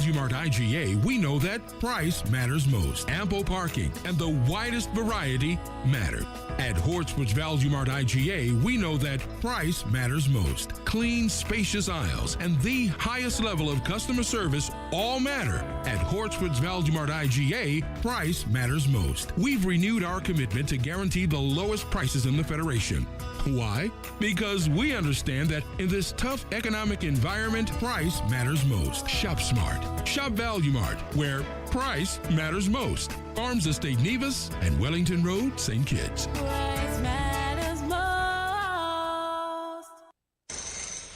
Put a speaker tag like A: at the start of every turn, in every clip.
A: Value Mart IGA, we know that price matters most. Ample parking and the widest variety matter. At Hortwood's Value Mart IGA, we know that price matters most. Clean, spacious aisles and the highest level of customer service all matter. At Hortwood's Value Mart IGA, price matters most. We've renewed our commitment to guarantee the lowest prices in the Federation. Why? Because we understand that in this tough economic environment, price matters most. Shop smart. Shop Value Mart, where price matters most. Farms Estate Nevis and Wellington Road, St. Kitts.
B: Price matters most.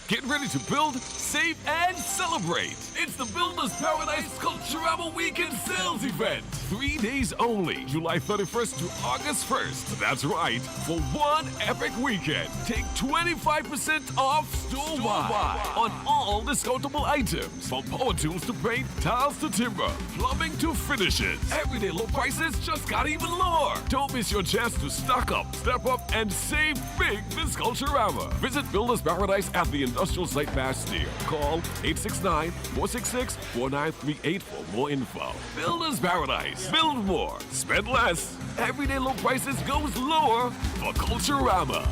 C: Get ready to build, save, and celebrate. It's the Builders Paradise Culturama Weekend Sales Event. 3 days only, July 31st to August 1st. That's right, for one epic weekend. Take 25% off store-wide on all discountable items. From power tools to paint, tiles to timber, plumbing to finishes. Everyday low prices just got even lower. Don't miss your chance to stock up, step up, and save big this Culturama. Visit Builders Paradise at the Industrial Site Bastille. Call 869-466-4938 for more info. Builders Paradise. Build more. Spend less. Everyday low prices goes lower for Culturama.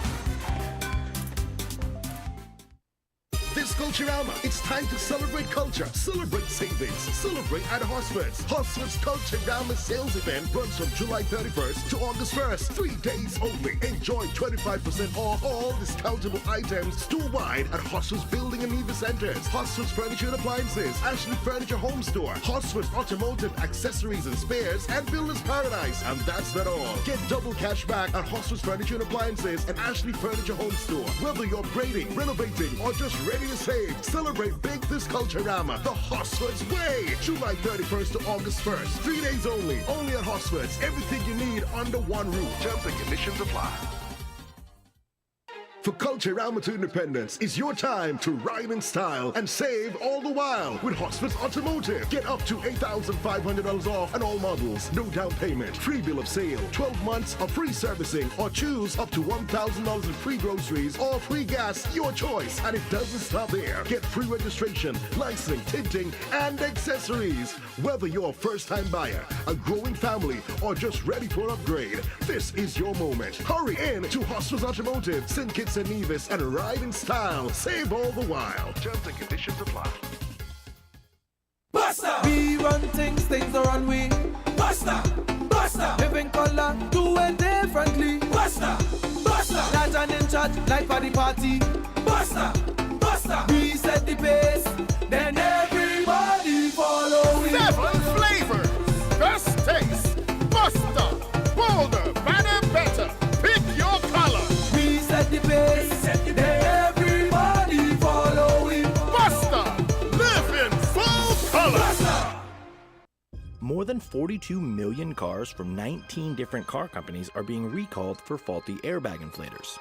D: This Culturama, it's time to celebrate culture, celebrate savings, celebrate at Hosford's. Hosford's Culturama sales event runs from July 31st to August 1st. 3 days only. Enjoy 25% off all discountable items store-wide at Hosford's Building and Nevis Centers, Hosford's Furniture and Appliances, Ashley Furniture Home Store, Hosford's Automotive Accessories and Spares, and Builders Paradise. And that's not all. Get double cash back at Hosford's Furniture and Appliances and Ashley Furniture Home Store. Whether you're upgrading, renovating, or just ready to save, celebrate big this Culturama the Hosford's way. July 31st to August 1st. 3 days only at Hosford's. Everything you need under one roof. Terms and conditions apply. For Culturama to Independence, it's your time to ride in style and save all the while with Hosford's Automotive. Get up to $8,500 off on all models. No down payment, free bill of sale, 12 months of free servicing, or choose up to $1,000 in free groceries or free gas, your choice. And it doesn't stop there. Get free registration, licensing, tinting, and accessories. Whether you're a first-time buyer, a growing family, or just ready for an upgrade, this is your moment. Hurry in to Hosford's Automotive, St. Kitts and Nevis, and ride in style. Save all the while. Terms and conditions apply.
E: Basta! We run things, things are on we. Basta! Basta! Living color, do it differently. Basta! Basta! Large and in charge, like for the party. Basta! Basta! We set the pace, then everybody follow it.
F: 7 flavors, best taste. Basta! Bolder, better, better. Pick your color.
E: We set the pace, then everybody follow it.
F: Basta! Live in full color.
E: Basta!
G: More than 42 million cars from 19 different car companies are being recalled for faulty airbag inflators.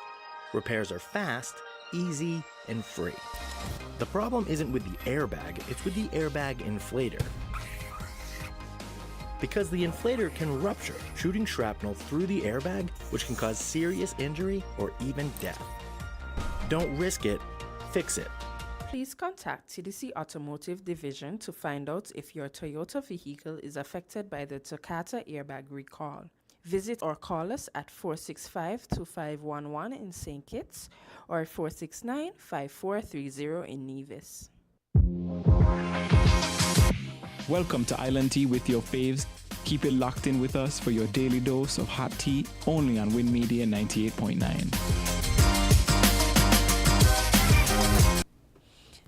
G: Repairs are fast, easy, and free. The problem isn't with the airbag, it's with the airbag inflator. Because the inflator can rupture, shooting shrapnel through the airbag, which can cause serious injury or even death. Don't risk it, fix it.
H: Please contact TDC Automotive Division to find out if your Toyota vehicle is affected by the Takata airbag recall. Visit or call us at 465-2511 in St. Kitts or 469-5430 in Nevis.
I: Welcome to Island Tea with your faves. Keep it locked in with us for your daily dose of hot tea only on Win Media 98.9.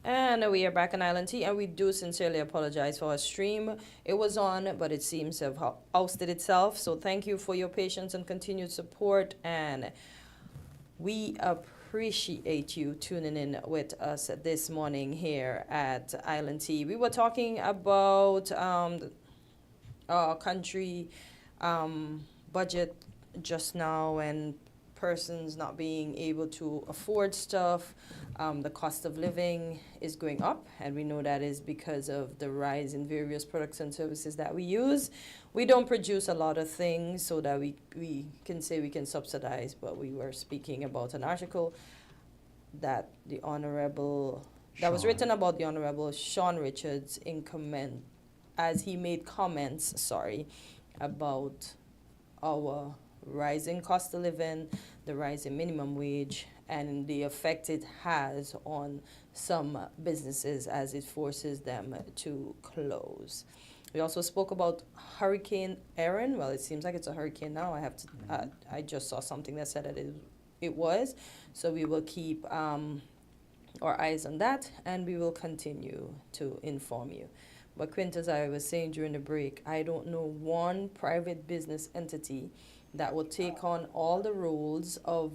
J: And we are back on Island Tea, and we do sincerely apologize for our stream. It was on, but it seems to have ousted itself. So thank you for your patience and continued support, and we appreciate you tuning in with us this morning here at Island Tea. We were talking about our country budget just now, and persons not being able to afford stuff. The cost of living is going up, and we know that is because of the rise in various products and services that we use. We don't produce a lot of things so that we can say we can subsidize, but we were speaking about an article that the Honorable that was written about the Honorable Sean Richards in comment, as he made comments, about our rising cost of living, the rising minimum wage, and the effect it has on some businesses as it forces them to close. We also spoke about Hurricane Erin. Well, it seems like it's a hurricane now. I just saw something that said that it was. So we will keep our eyes on that, and we will continue to inform you. But Quint, as I was saying during the break, I don't know one private business entity that will take on all the roles of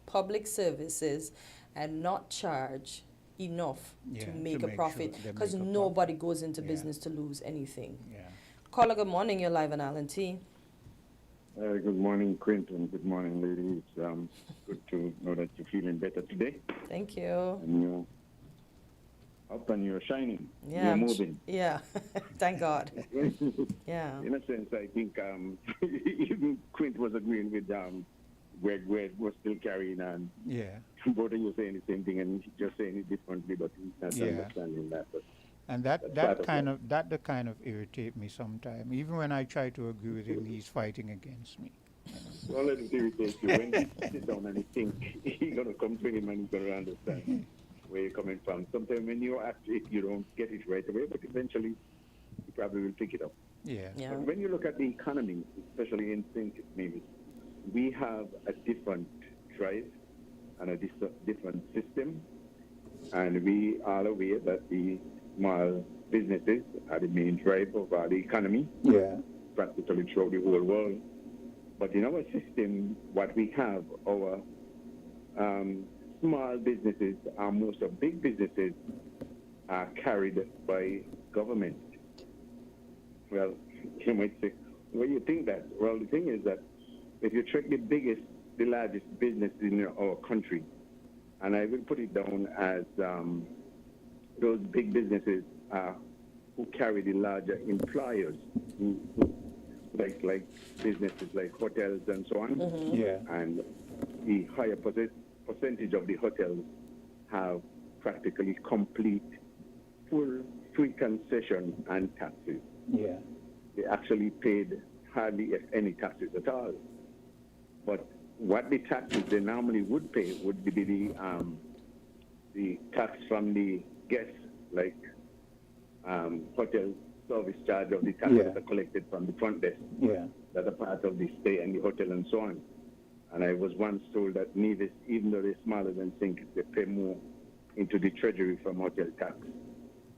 J: public services and not charge enough to make a profit, because nobody goes into business to lose anything. Caller, good morning. You're live on Island T.
K: Good morning, Quentin. Good morning, ladies. Good to know that you're feeling better today.
J: Thank you.
K: And you're up and you're shining.
J: Yeah,
K: you're moving.
J: Yeah, thank God. Yeah.
K: In a sense, I think even Quint was agreeing with Greg was still carrying on.
L: Yeah.
K: Both of you saying the same thing and just saying it differently, but he's not understanding that. But
L: and that kind of irritate me sometimes. Even when I try to agree with him, he's fighting against me.
K: Don't let it irritate you. When you sit down and you think, you're going to come to him and he's going to understand where you're coming from. Sometimes when you don't get it right away, but eventually you probably will pick it up.
L: Yeah.
K: But when you look at the economy, especially in St. Nevis, we have a different drive and a different system, and we are aware that the small businesses are the main drive of the economy, practically throughout the whole world. But in our system, what we have, our small businesses and most of big businesses are carried by government. Well, you might say, well, you think that? Well, the thing is that if you check the largest business in our country, and I will put it down as those big businesses who carry the larger employers, like businesses like hotels and so on.
J: Mm-hmm.
L: Yeah.
K: And the higher percentage of the hotels have practically complete, full free concession and taxes.
L: Yeah.
K: They actually paid hardly if any taxes at all. But what the taxes they normally would pay would be the tax from the guests, like hotel service charge of the taxes that are collected from the front desk, that are part of the stay and the hotel and so on. And I was once told that Nevis, even though they're smaller than St. Kitts, they pay more into the treasury from hotel tax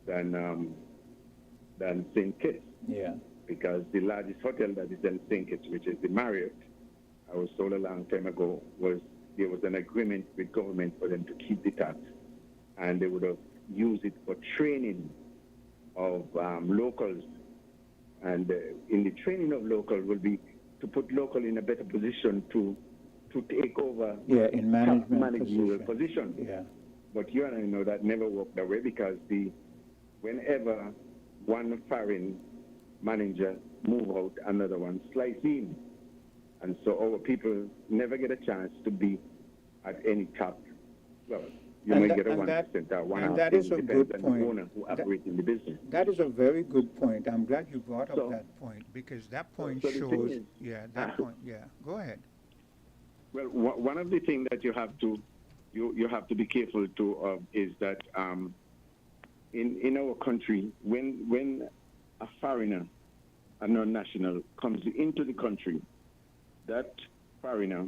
K: than St. Kitts.
L: Yeah.
K: Because the largest hotel that is in St. Kitts, which is the Marriott, I was told a long time ago, there was an agreement with government for them to keep the tax, and they would have used it for training of locals. And in the training of local will be to put local in a better position to take over
L: in managerial
K: position.
L: Yeah.
K: But you and I know that never worked that way, because whenever one foreign manager move out, another one slice in. And so our people never get a chance to be at any top. Well, you might get a 1% or 1%.
L: And that is a good
K: on
L: point.
K: the owner who operates in the business.
L: That is a very good point. I'm glad you brought up that point, because that point
K: so the
L: shows.
K: thing is,
L: point. Yeah. Go ahead.
K: Well, one of the things that you have to be careful to is that in our country, when a foreigner, a non-national, comes into the country, that foreigner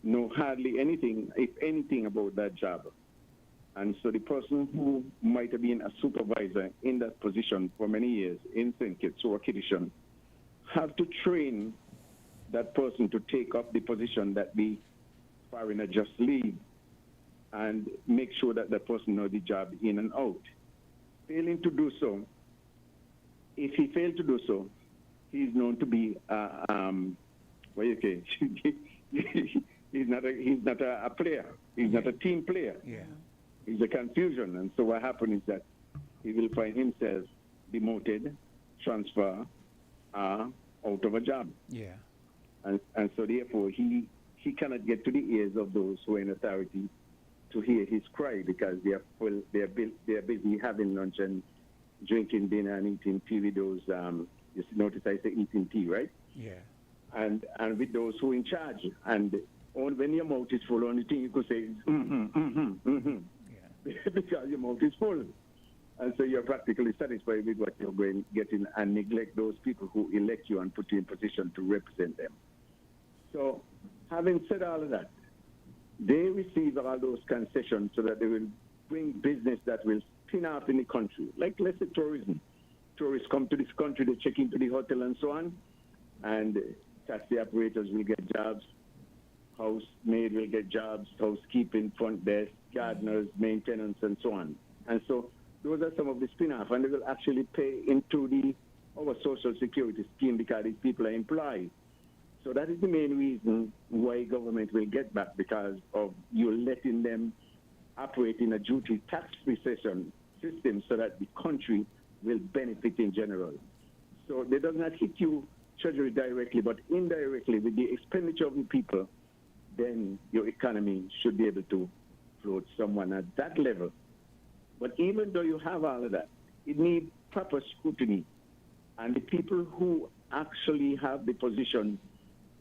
K: know hardly anything, if anything, about that job. And so the person who might have been a supervisor in that position for many years in St. Kitts or Kiddishan have to train that person to take up the position that the foreigner just leave, and make sure that the person knows the job in and out. Failing to do so, if he failed to do so, he's known to be he's not a player. He's not a team player.
L: Yeah.
K: He's a confusion. And so what happens is that he will find himself demoted, transferred, out of a job.
L: Yeah.
K: And so therefore he cannot get to the ears of those who are in authority to hear his cry because they're busy having lunch and drinking dinner and eating tea with those. You notice I say eating tea, right?
L: Yeah.
K: And with those who in charge. And when your mouth is full, only thing you could say is yeah. Because your mouth is full. And so you're practically satisfied with what you're getting and neglect those people who elect you and put you in position to represent them. So having said all of that, they receive all those concessions so that they will bring business that will spin off in the country. Like, let's say tourism. Tourists come to this country, they check into the hotel and so on, and taxi operators will get jobs, housemaid will get jobs, housekeeping, front desk, gardeners, maintenance, and so on. And so those are some of the spin-off, and they will actually pay into our social security scheme because these people are employed. So that is the main reason why government will get back, because of you letting them operate in a duty tax recession system so that the country will benefit in general. So they does not hit you treasury directly, but indirectly with the expenditure of the people, then your economy should be able to float someone at that level. But even though you have all of that, it needs proper scrutiny. And the people who actually have the position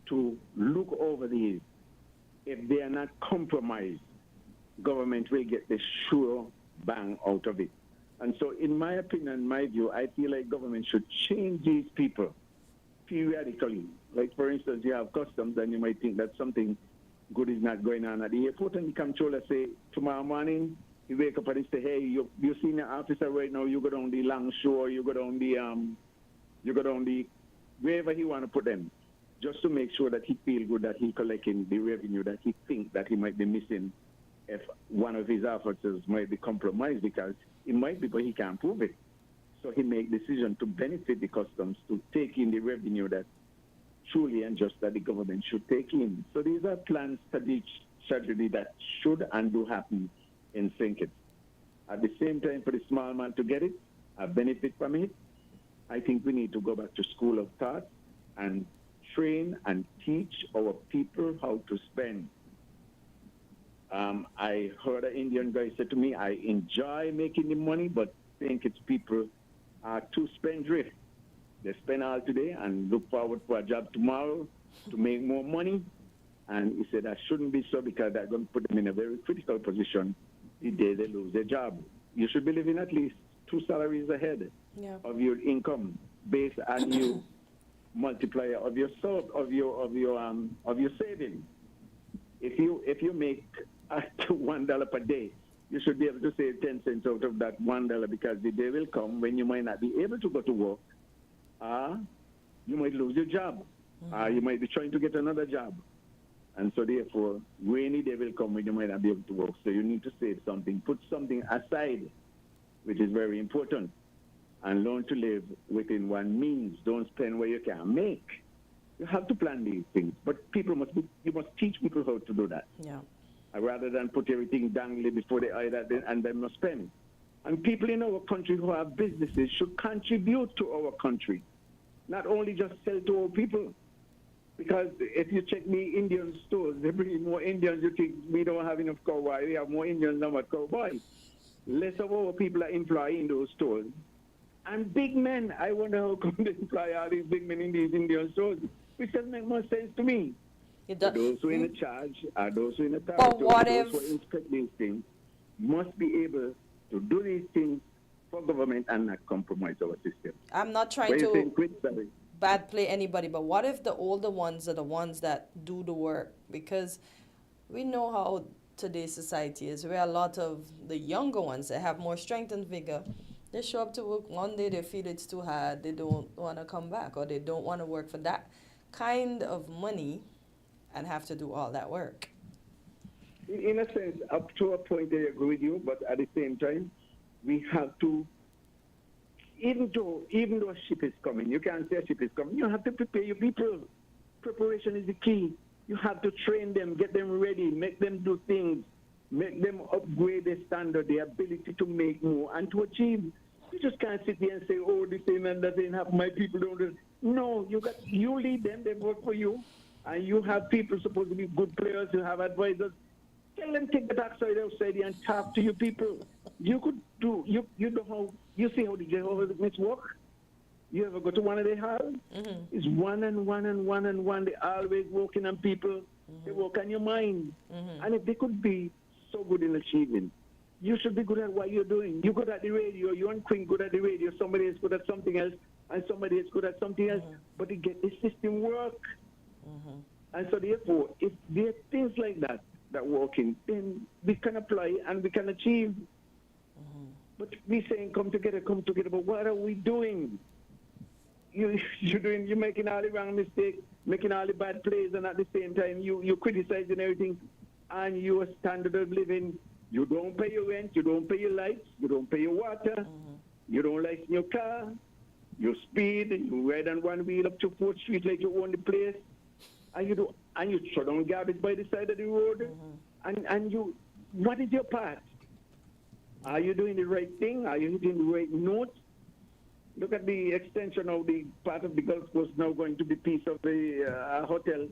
K: to look over these, if they are not compromised, government will get the sure bang out of it. And so in my opinion, my view, I feel like government should change these people periodically. Like, for instance, you have customs and you might think that something good is not going on at the airport, and the controller say, tomorrow morning, you wake up and he say, hey, you senior officer right now, you go down the Longshore, you go down the, wherever he want to put them, just to make sure that he feel good that he collecting the revenue that he think that he might be missing if one of his officers might be compromised, because it might be, but he can't prove it. So he make decision to benefit the customs, to take in the revenue that truly and just that the government should take in. So these are plans, strategy that should and do happen in St. At the same time, for the small man to get it, benefit from it, I think we need to go back to school of thought and train and teach our people how to spend. I heard an Indian guy say to me, I enjoy making the money, but think it's people are too spendthrift. They spend all today and look forward for a job tomorrow to make more money. And he said that shouldn't be so, because that's going to put them in a very critical position the day they lose their job. You should be living at least 2 salaries ahead of your income based on your multiplier of your savings. If you make $1 per day, you should be able to save 10 cents out of that $1, because the day will come when you might not be able to go to work. You might lose your job. You might be trying to get another job. And so therefore, rainy day will come when you might not be able to work. So you need to save something, put something aside, which is very important, and learn to live within one means. Don't spend where you can make. You have to plan these things, but you must teach people how to do that.
J: Yeah.
K: Rather than put everything dangling before the eye and they must spend. And people in our country who have businesses should contribute to our country, not only just sell to our people. Because if you check the Indian stores, they bring in more Indians. You think we don't have enough cowboys. We have more Indians than what cowboys. Less of our people are employed in those stores. And big men, I wonder how come they employ all these big men in these Indian stores, which doesn't make much sense to me. Those who are in charge, those who are in authority, those who inspect these things, must be able to do these things for government and not compromise our system.
J: I'm not trying to bad play anybody, but what if the older ones are the ones that do the work? Because we know how today's society is, where a lot of the younger ones that have more strength and vigor, they show up to work one day, they feel it's too hard, they don't want to come back, or they don't want to work for that kind of money and have to do all that work.
K: In a sense, up to a point, I agree with you, but at the same time, we have to, even though a ship is coming, you can't say a ship is coming, you have to prepare your people. Preparation is the key. You have to train them, get them ready, make them do things, make them upgrade their standard, their ability to make more and to achieve. You just can't sit there and say, oh, this thing and that ain't happen, my people don't do it. No, you lead them, they work for you, and you have people supposed to be good players, you have advisors. Tell them take the backside outside and talk to you people. You could do, you know how, you see how the Jehovah's Witnesses work? You ever go to one of their halls? It's one and one and one and one. They always working on people. They work on your mind. And if they could be so good in achieving, you should be good at what you're doing. You're good at the radio. You and Queen good at the radio. Somebody is good at something else, and somebody is good at something else. But they get the system work. And so therefore, if there are things like that working, then we can apply and we can achieve. But we saying come together. But what are we doing? You're making all the wrong mistakes, making all the bad plays, and at the same time you're criticizing everything, and your standard of living. You don't pay your rent, you don't pay your lights, you don't pay your water, you don't license your car, you speed, you ride on one wheel up to 4th Street like you own the place, and you throw down garbage by the side of the road, and you, what is your part? Are you doing the right thing? Are you hitting the right note? Look at the extension of the part of the Gulf Coast now going to be piece of the hotel,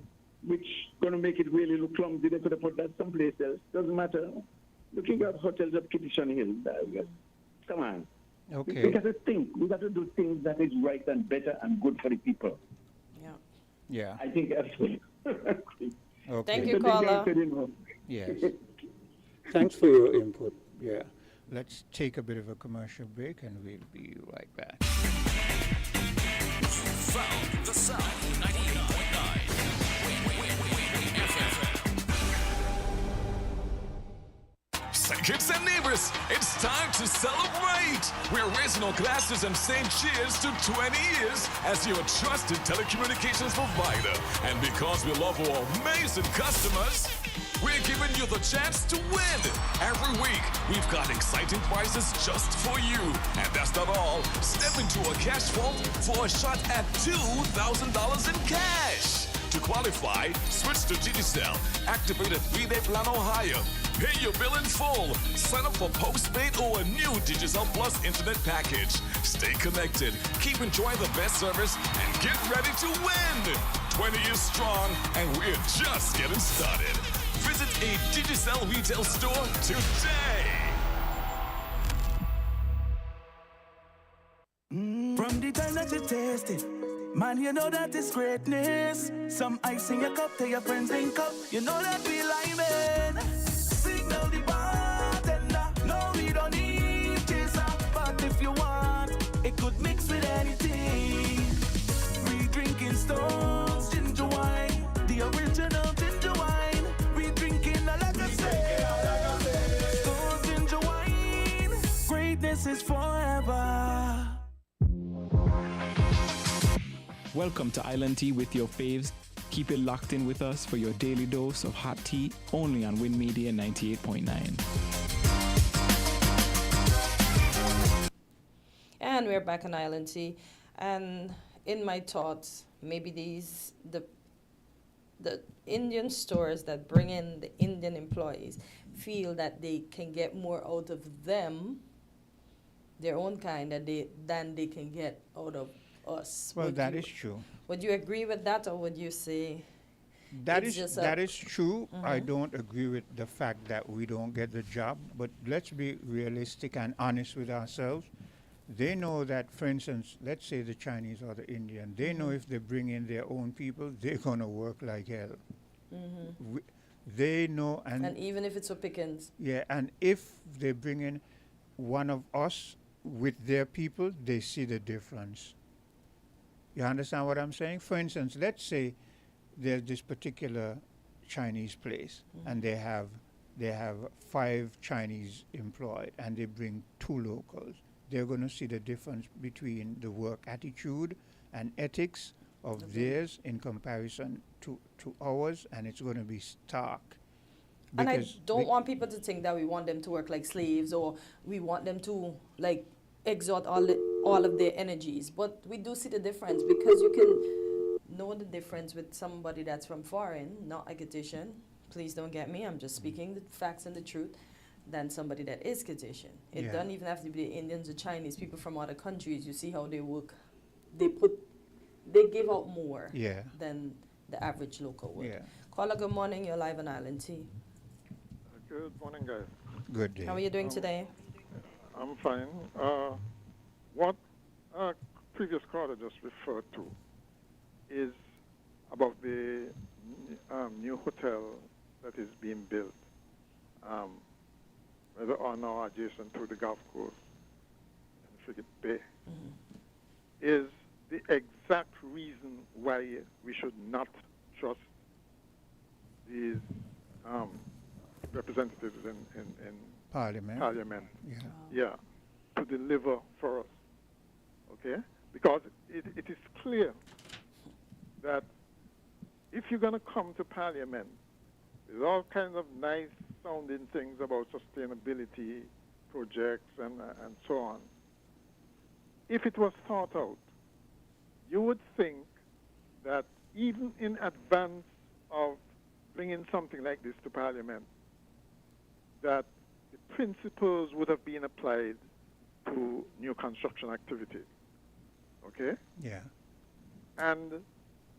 K: which going to make it really look clumsy. They could have put that someplace else. Doesn't matter. Looking at hotels at Kitchen Hill, come on.
L: Okay.
K: We got to think. We got to do things that is right and better and good for the people.
L: Yeah.
K: I think that's it.
L: Okay.
J: Thank you, caller.
L: Yes. Thanks for your input. Yeah. Let's take a bit of a commercial break and we'll be right back.
C: Found the Sound 98.9 winnfm. St. Kitts and Nevis, it's time to celebrate! We're raising our glasses and saying cheers to 20 years as your trusted telecommunications provider. And because we love our amazing customers, we're giving you the chance to win. Every week, we've got exciting prizes just for you. And that's not all. Step into a cash vault for a shot at $2,000 in cash. To qualify, switch to Digicel, activate a 3-day plan or higher, pay your bill in full, sign up for postpaid or a new Digicel Plus internet package. Stay connected, keep enjoying the best service, and get ready to win. 20 years strong, and we're just getting started. Visit a Digicel retail store today.
E: From the time that you taste it, man, you know that it's greatness. Some ice in your cup, tell your friends link up. You know that we liming. Signal the bartender. No, we don't need chaser. But if you want, it could mix with anything. We drinking Stones ginger wine, the original ginger wine. We drinking like I say. Stones ginger wine. Greatness is forever.
I: Welcome to Island Tea with your faves. Keep it locked in with us for your daily dose of hot tea, only on Win Media 98.9.
J: And we're back on Island Tea. And in my thoughts, maybe the Indian stores that bring in the Indian employees feel that they can get more out of them, their own kind, than they can get out of us.
L: Well, that is true.
J: Would you agree with that, or would you say
L: that is true? I don't agree with the fact that we don't get the job, but let's be realistic and honest with ourselves. They know that, for instance, let's say the Chinese or the Indian, they know if they bring in their own people, they're going to work like hell. They know,
J: and even if it's for pickings.
L: Yeah, and if they bring in one of us with their people, they see the difference. You understand what I'm saying? For instance, let's say there's this particular Chinese place, and they have 5 Chinese employed, and they bring 2 locals. They're going to see the difference between the work attitude and ethics of theirs in comparison to ours, and it's going to be stark.
J: And I don't want people to think that we want them to work like slaves, or we want them to exert all of their energies, but we do see the difference, because you can know the difference with somebody that's from foreign, not Kittian. Please don't get me, I'm just speaking the facts and the truth, than somebody that is Kittian. It doesn't even have to be Indians or Chinese, people from other countries. You see how they work. They give out more than the average local would. Caller, good morning, you're live on Island Tea.
F: Good morning, guys.
L: Good day.
J: How are you doing today?
F: I'm fine. What previous caller just referred to is about the new hotel that is being built, whether on or adjacent to the golf course in Frigate Bay, is the exact reason why we should not trust these representatives in
L: Parliament.
F: Yeah, to deliver for us. Okay? Because it is clear that if you're going to come to Parliament, there's all kinds of nice sounding things about sustainability projects and so on. If it was thought out, you would think that even in advance of bringing something like this to Parliament, that the principles would have been applied to new construction activity. Okay?
L: Yeah.
F: And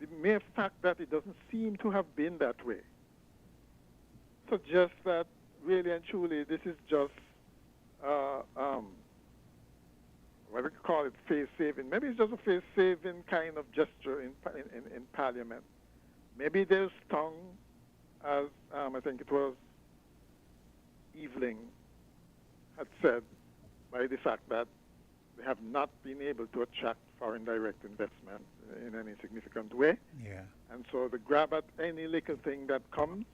F: the mere fact that it doesn't seem to have been that way suggests that really and truly this is just what do you call it, face-saving. Maybe it's just a face-saving kind of gesture in Parliament. Maybe they're stung, as I think it was Eveling had said, by the fact that they have not been able to attract foreign direct investment in any significant way.
L: Yeah.
F: And so they grab at any little thing that comes,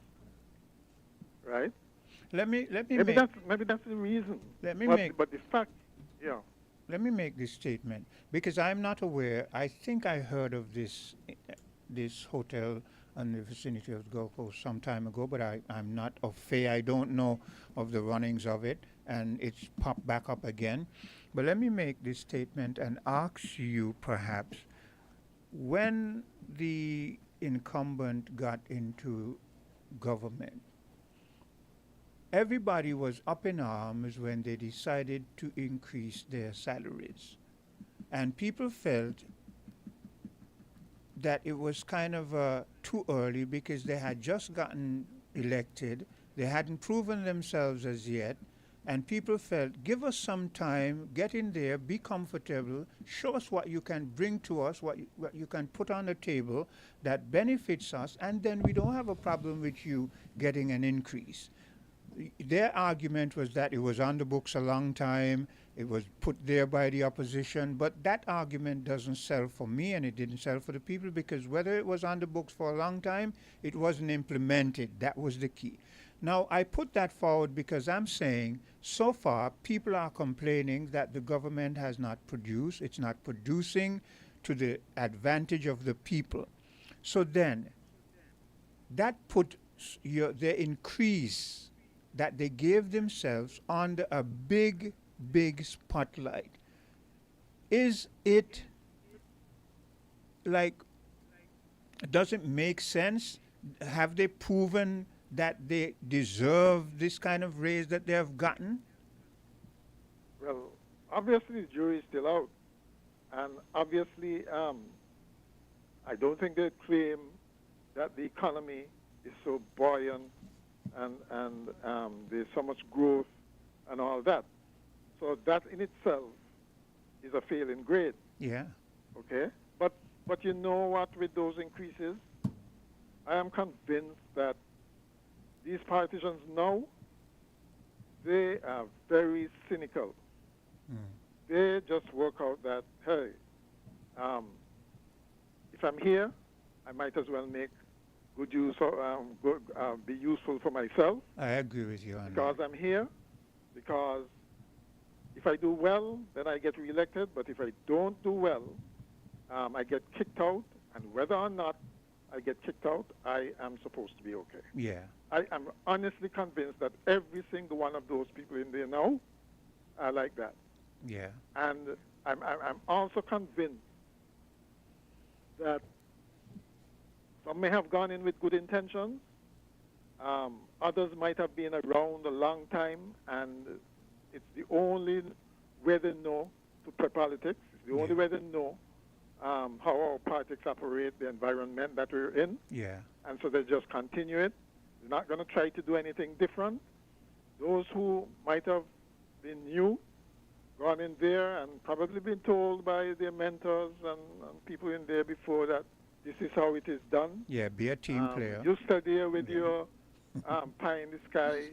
F: right?
L: Maybe
F: that's the reason. But the fact, yeah.
L: Let me make this statement because I'm not aware. I think I heard of this hotel in the vicinity of Gulf Coast some time ago, but I'm not au fait. I don't know of the runnings of it, and it's popped back up again. But let me make this statement and ask you, perhaps, when the incumbent got into government, everybody was up in arms when they decided to increase their salaries. And people felt that it was kind of too early because they had just gotten elected. They hadn't proven themselves as yet. And people felt, give us some time, get in there, be comfortable, show us what you can bring to us, what you can put on the table that benefits us, and then we don't have a problem with you getting an increase. Their argument was that it was on the books a long time, it was put there by the opposition, but that argument doesn't sell for me and it didn't sell for the people because whether it was on the books for a long time, it wasn't implemented. That was the key. Now, I put that forward because I'm saying so far people are complaining that the government has not produced, it's not producing to the advantage of the people. So then, that put their increase that they gave themselves under a big spotlight. Is it like, does it make sense? Have they proven that they deserve this kind of raise that they have gotten?
F: Well, obviously the jury is still out. And obviously, I don't think they claim that the economy is so buoyant and there's so much growth and all that. So that in itself is a failing grade.
L: Yeah.
F: Okay? But you know what, with those increases, I am convinced that these politicians now, they are very cynical. They just work out that, hey, if I'm here, I might as well make good use of, be useful for myself.
L: I agree with you on
F: because
L: that.
F: I'm here, because if I do well, then I get reelected, but if I don't do well, I get kicked out, and whether or not I get kicked out, I am supposed to be okay.
L: Yeah.
F: I am honestly convinced that every single one of those people in there now are like that.
L: Yeah.
F: And I'm also convinced that some may have gone in with good intentions. Others might have been around a long time, and it's the only way they know to play politics. It's the only way they know how our politics operate, the environment that we're in.
L: Yeah.
F: And so they just continue it. They're not going to try to do anything different. those who might have been new, gone in there and probably been told by their mentors and people in there before that this is how it is done.
L: Yeah, be a team player.
F: You stay there with your pie in the sky,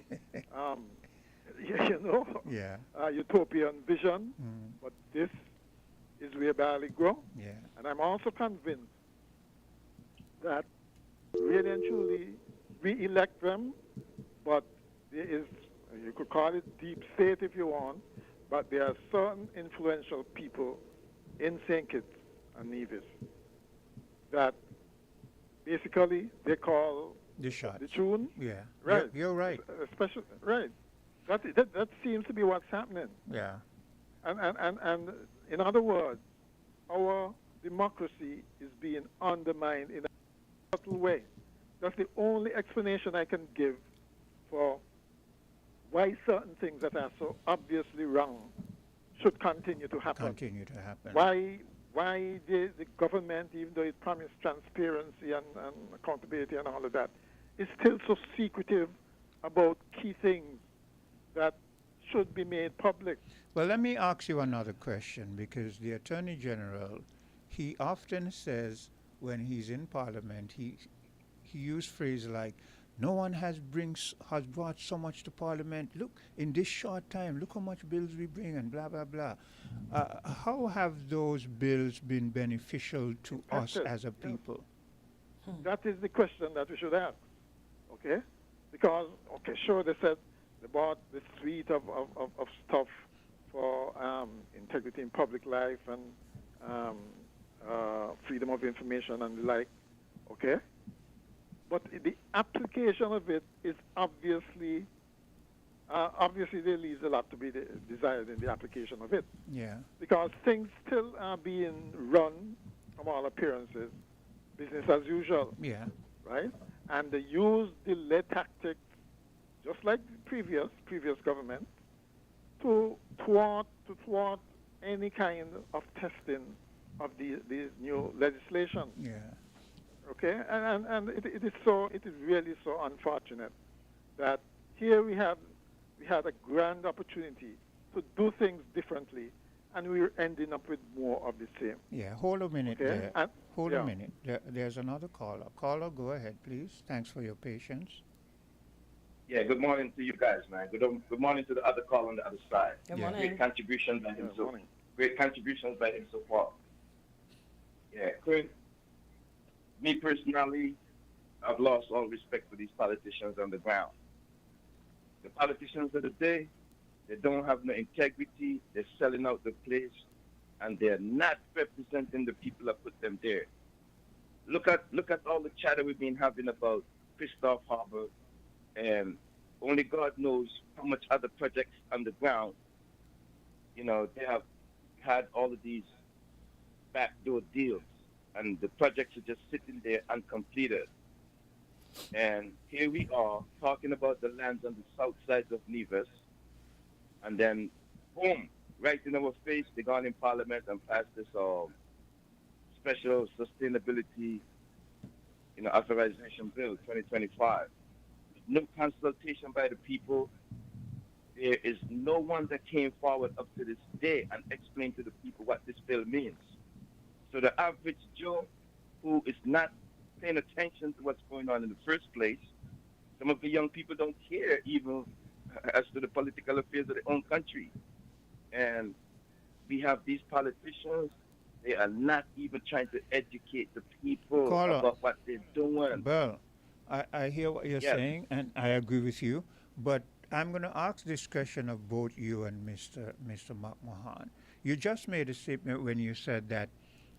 L: Yeah.
F: utopian vision, but this is where barley grow.
L: Yeah.
F: And I'm also convinced that really and truly we elect them, but there is, you could call it deep state if you want, but there are certain influential people in St. Kitts and Nevis that basically they call
L: the shot,
F: the tune.
L: Yeah.
F: Right.
L: You're right.
F: Especially, right. That seems to be what's happening.
L: Yeah.
F: And in other words, our democracy is being undermined in a subtle way. That's the only explanation I can give for why certain things that are so obviously wrong should continue to happen. Why the government, even though it promised transparency and accountability and all of that, is still so secretive about key things that should be made public.
L: Well, let me ask you another question, because the Attorney General, he often says when he's in Parliament, he used phrases like, no one has brought so much to Parliament. Look, in this short time, look how much bills we bring and blah, blah, blah. How have those bills been beneficial to us as a people?
F: That is the question that we should ask, okay? Because, okay, sure, they said they bought this suite of stuff for integrity in public life and freedom of information and the like, okay? But the application of it is obviously there leaves a lot to be desired in the application of it.
L: Yeah.
F: Because things still are being run, from all appearances, business as usual.
L: Yeah.
F: Right? And they use delay tactics, just like the previous government, to thwart any kind of testing of these new legislation.
L: Yeah.
F: Okay, and it is really so unfortunate that here we had a grand opportunity to do things differently, and we're ending up with more of the same.
L: Yeah, hold a minute
F: okay?
L: there. Hold a minute. There's another caller. Caller, go ahead, please. Thanks for your patience.
M: Yeah, good morning to you guys, man. Good morning to the other caller on the other side.
J: Good morning.
M: Great contributions by him so far. Yeah, Chris. Me personally, I've lost all respect for these politicians on the ground. The politicians of the day, they don't have no integrity. They're selling out the place, and they're not representing the people that put them there. Look at all the chatter we've been having about Christoph Harbour, and only God knows how much other projects on the ground. You know, they have had all of these backdoor deals, and the projects are just sitting there uncompleted. And here we are talking about the lands on the south side of Nevis, and then, boom, right in our face, they gone in Parliament and passed this special sustainability, authorization bill 2025. No consultation by the people. There is no one that came forward up to this day and explained to the people what this bill means. So the average Joe who is not paying attention to what's going on in the first place, some of the young people don't care even as to the political affairs of their own country. And we have these politicians, they are not even trying to educate the people about what they're doing.
L: Well, I hear what you're saying, and I agree with you, but I'm going to ask this question of both you and Mr. McMahon. You just made a statement when you said that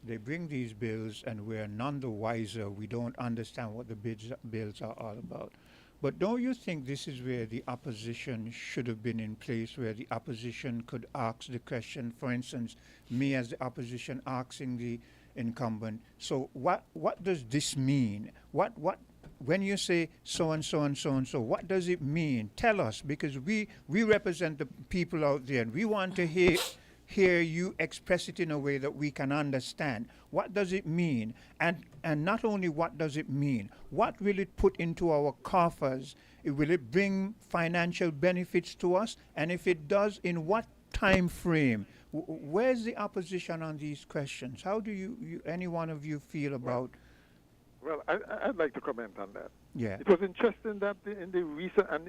L: they bring these bills and we're none the wiser. We don't understand what the bills are all about. But don't you think this is where the opposition should have been in place, where the opposition could ask the question, for instance, me as the opposition asking the incumbent, so what does this mean? What when you say so and so and so and so, what does it mean? Tell us, because we represent the people out there and we want to hear hear you express it in a way that we can understand. What does it mean? And not only what does it mean, what will it put into our coffers? Will it bring financial benefits to us? And if it does, in what time frame? Where's the opposition on these questions? How do any one of you feel about?
F: Well, I'd like to comment on that.
L: Yeah.
F: It was interesting that in the recent, and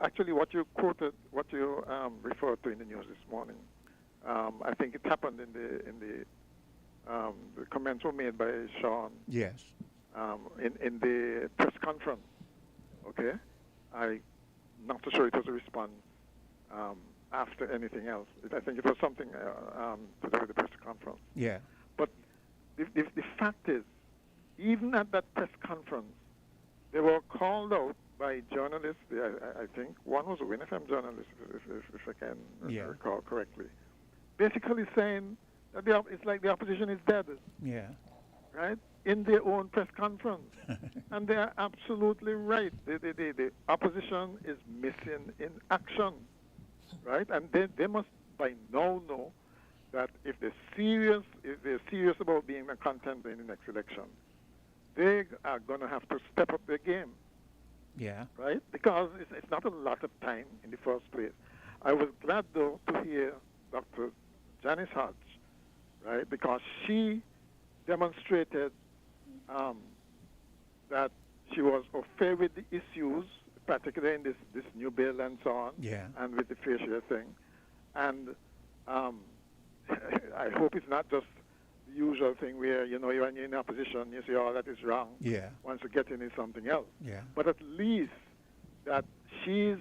F: actually what you quoted, what you referred to in the news this morning, I think it happened in the comments were made by Sean.
L: Yes.
F: In the press conference. Okay. I'm not so sure it was a response after anything else. I think it was something to do with the press conference.
L: Yeah.
F: But the fact is, even at that press conference, they were called out by journalists. I think one was a WinFM journalist, if I can recall correctly, basically saying that it's like the opposition is dead.
L: Yeah.
F: Right? In their own press conference. And they are absolutely right. The opposition is missing in action. Right? And they must by now know that if they're serious about being a contender in the next election, they are going to have to step up their game.
L: Yeah.
F: Right? Because it's not a lot of time in the first place. I was glad, though, to hear Dr. Janice Hodge, right? Because she demonstrated that she was au fait with the issues, particularly in this new bill and so on, and with the fair share thing. And I hope it's not just the usual thing where, you're in opposition, you say, oh, that is wrong.
L: Yeah.
F: Once you get in, it's something else.
L: Yeah.
F: But at least that she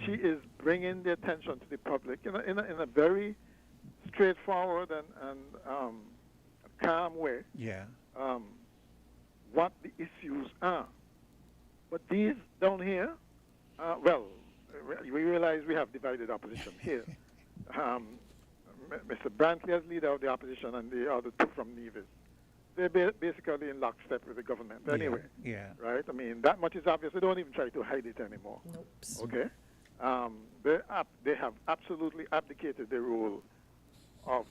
F: is bringing the attention to the public in a very straightforward and calm way.
L: Yeah.
F: What the issues are. But these down here, well, we realize we have divided opposition here. Mr. Brantley as leader of the opposition and the other two from Nevis. They're basically in lockstep with the government anyway.
L: Yeah.
F: Right? I mean, that much is obvious. They don't even try to hide it anymore.
J: Nope.
F: Okay? They have absolutely abdicated the role of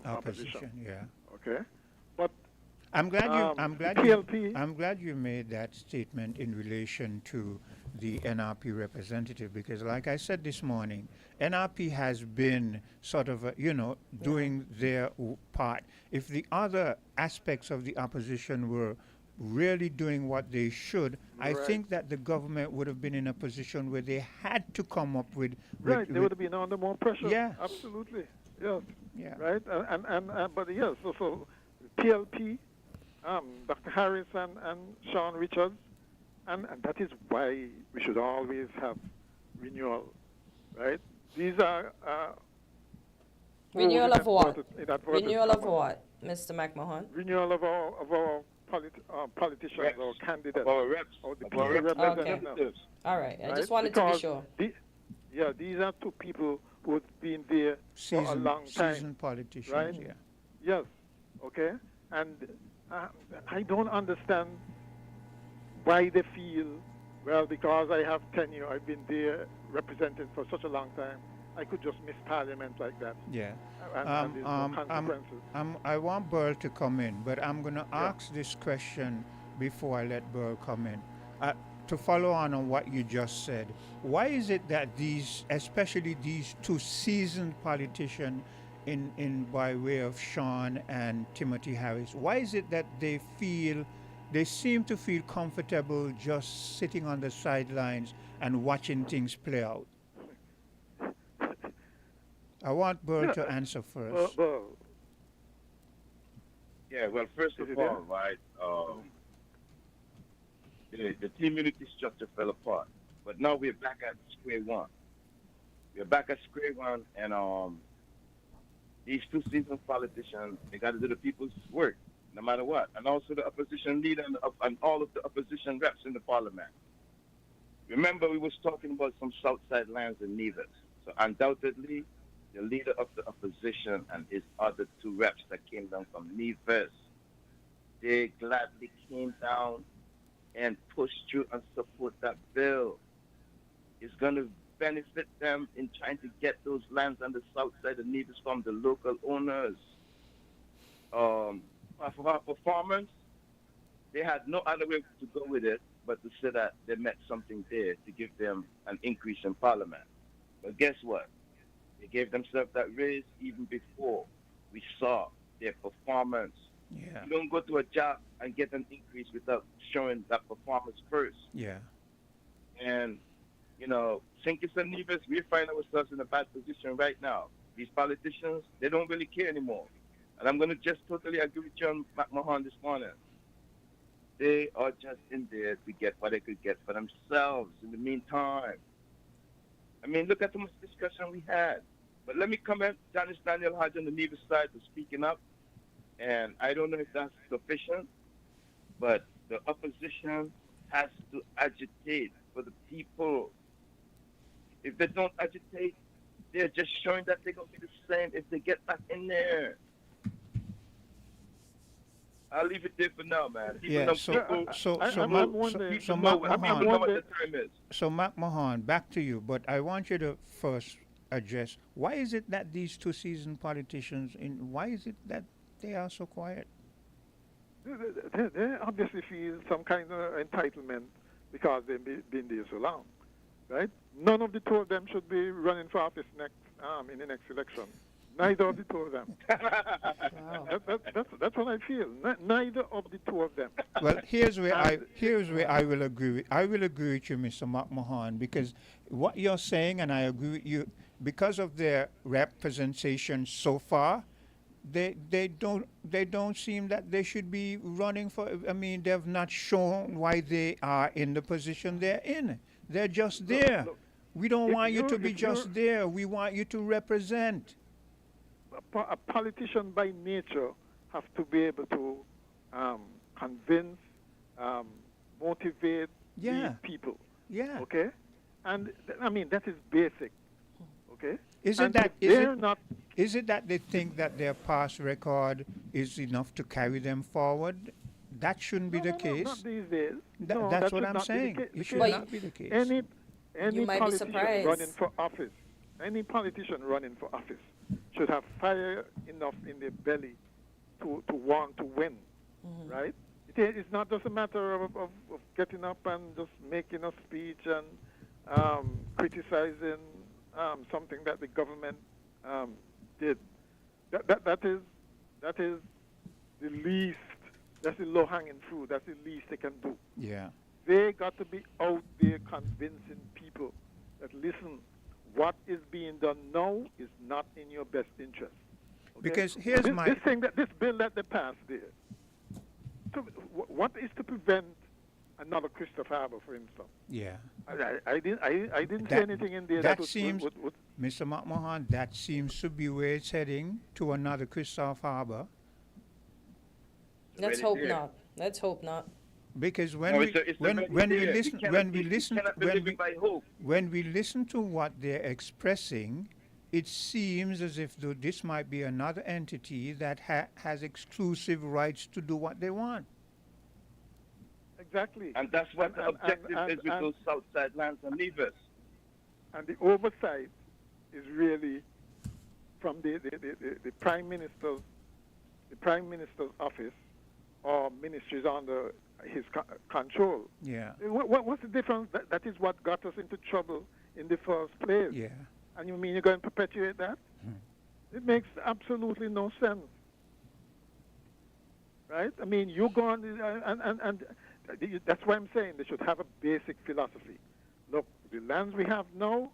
F: opposition.
L: Yeah.
F: Okay? But
L: I'm glad
F: PLP,
L: I'm glad you made that statement in relation to the NRP representative, because like I said this morning, NRP has been sort of doing their part. If the other aspects of the opposition were really doing what they should, I think that the government would have been in a position where they had to come up with
F: they would have been under more pressure.
L: Yeah,
F: absolutely. Yes.
L: Yeah.
F: Right. But yes. So PLP, Dr. Harris and Sean Richards, and that is why we should always have renewal. Right. These are
J: renewal of what? Renewal of what, Mr. McMahon?
F: Renewal of our politicians
M: reps,
F: or candidates.
M: Of our reps.
F: Or the
M: of our
F: representatives.
J: All right. I just
F: Right?
J: wanted to be sure.
F: These are two people who have been there for a long time.
L: Seasoned politicians,
F: right?
L: yeah.
F: Yes. Okay. And I don't understand why they feel, well, because I have tenure, I've been there represented for such a long time, I could just miss Parliament like that.
L: Yeah.
F: And there's no consequences.
L: I want Burl to come in, but I'm going to ask this question before I let Burl come in. To follow on what you just said, why is it that especially these two seasoned politicians by way of Sean and Timothy Harris, why is it that they seem to feel comfortable just sitting on the sidelines and watching things play out? I want Burl to answer first.
M: Yeah, well, first of all, right, the team unity structure fell apart. But now we're back at square one. We're back at square one, and these two seasoned politicians, they got to do the people's work, no matter what. And also the opposition leader and all of the opposition reps in the parliament. Remember, we was talking about some Southside lands in Nevis. So undoubtedly, the leader of the opposition and his other two reps that came down from Nevis, they gladly came down and pushed through and support that bill. It's going to benefit them in trying to get those lands on the south side of Nevis from the local owners. For our performance, they had no other way to go with it but to say that they met something there to give them an increase in parliament. But guess what? They gave themselves that raise even before we saw their performance.
L: Yeah.
M: You don't go to a job and get an increase without showing that performance first.
L: Yeah.
M: And, you know, St. Kitts and Nevis, we find ourselves in a bad position right now. These politicians, they don't really care anymore. And I'm going to just totally agree with John McMahon this morning. They are just in there to get what they could get for themselves in the meantime. I mean, look at how much discussion we had. But let me comment, Janice Daniel Hodge on the Nevis side for speaking up. And I don't know if that's sufficient, but the opposition has to agitate for the people. If they don't agitate, they're just showing that they're going to be the same if they get back in there. I'll leave it there for now, man.
L: Yeah, so Mac Mahon, back to you, but I want you to first address, why is it that these two seasoned politicians, why is it that they are so quiet?
F: They obviously feel some kind of entitlement because they've been there so long, right? None of the two of them should be running for office in the next election. Neither of the two of them. Wow. That's what I feel. Neither of the two of them.
L: Well, here's where I will agree. I will agree with you, Mr. McMahon, because what you're saying, and I agree with you, because of their representation so far, they don't seem that they should be running for. I mean, they've not shown why they are in the position they're in. They're just there. Look, we don't want you to be just there. We want you to represent.
F: A politician by nature has to be able to convince, motivate the people.
L: Yeah.
F: Okay? And, I mean, that is basic. Okay?
L: Is it that they think that their past record is enough to carry them forward? That shouldn't be the case.
F: Not these days.
L: That's what I'm saying. It should not be the case.
F: Any politician running for office, any politician running for office should have fire enough in their belly to want to win, right? It's not just a matter of getting up and just making a speech and criticizing something that the government did. That is the least. That's the low-hanging fruit. That's the least they can do.
L: Yeah.
F: They got to be out there convincing people that, listen, what is being done now is not in your best interest. Okay?
L: Because here's
F: this bill that they passed there. What is to prevent another Christopher Harbour, for instance?
L: Yeah.
F: I didn't say anything in there that
L: seems, Mr. McMahon, that seems to be where it's heading, to another Christopher Harbour.
J: Let's hope not. Let's hope not.
L: Because when we listen to what they're expressing, it seems as if this might be another entity that has exclusive rights to do what they want.
F: Exactly.
M: And that's what the objective is with those Southside lands and Nevis.
F: And the oversight is really from the Prime Minister's office or ministries under his control.
L: Yeah.
F: What's the difference? That is what got us into trouble in the first place.
L: Yeah.
F: And you mean you're going to perpetuate that? It makes absolutely no sense. Right? I mean, you go on, and that's why I'm saying they should have a basic philosophy. Look, the lands we have now,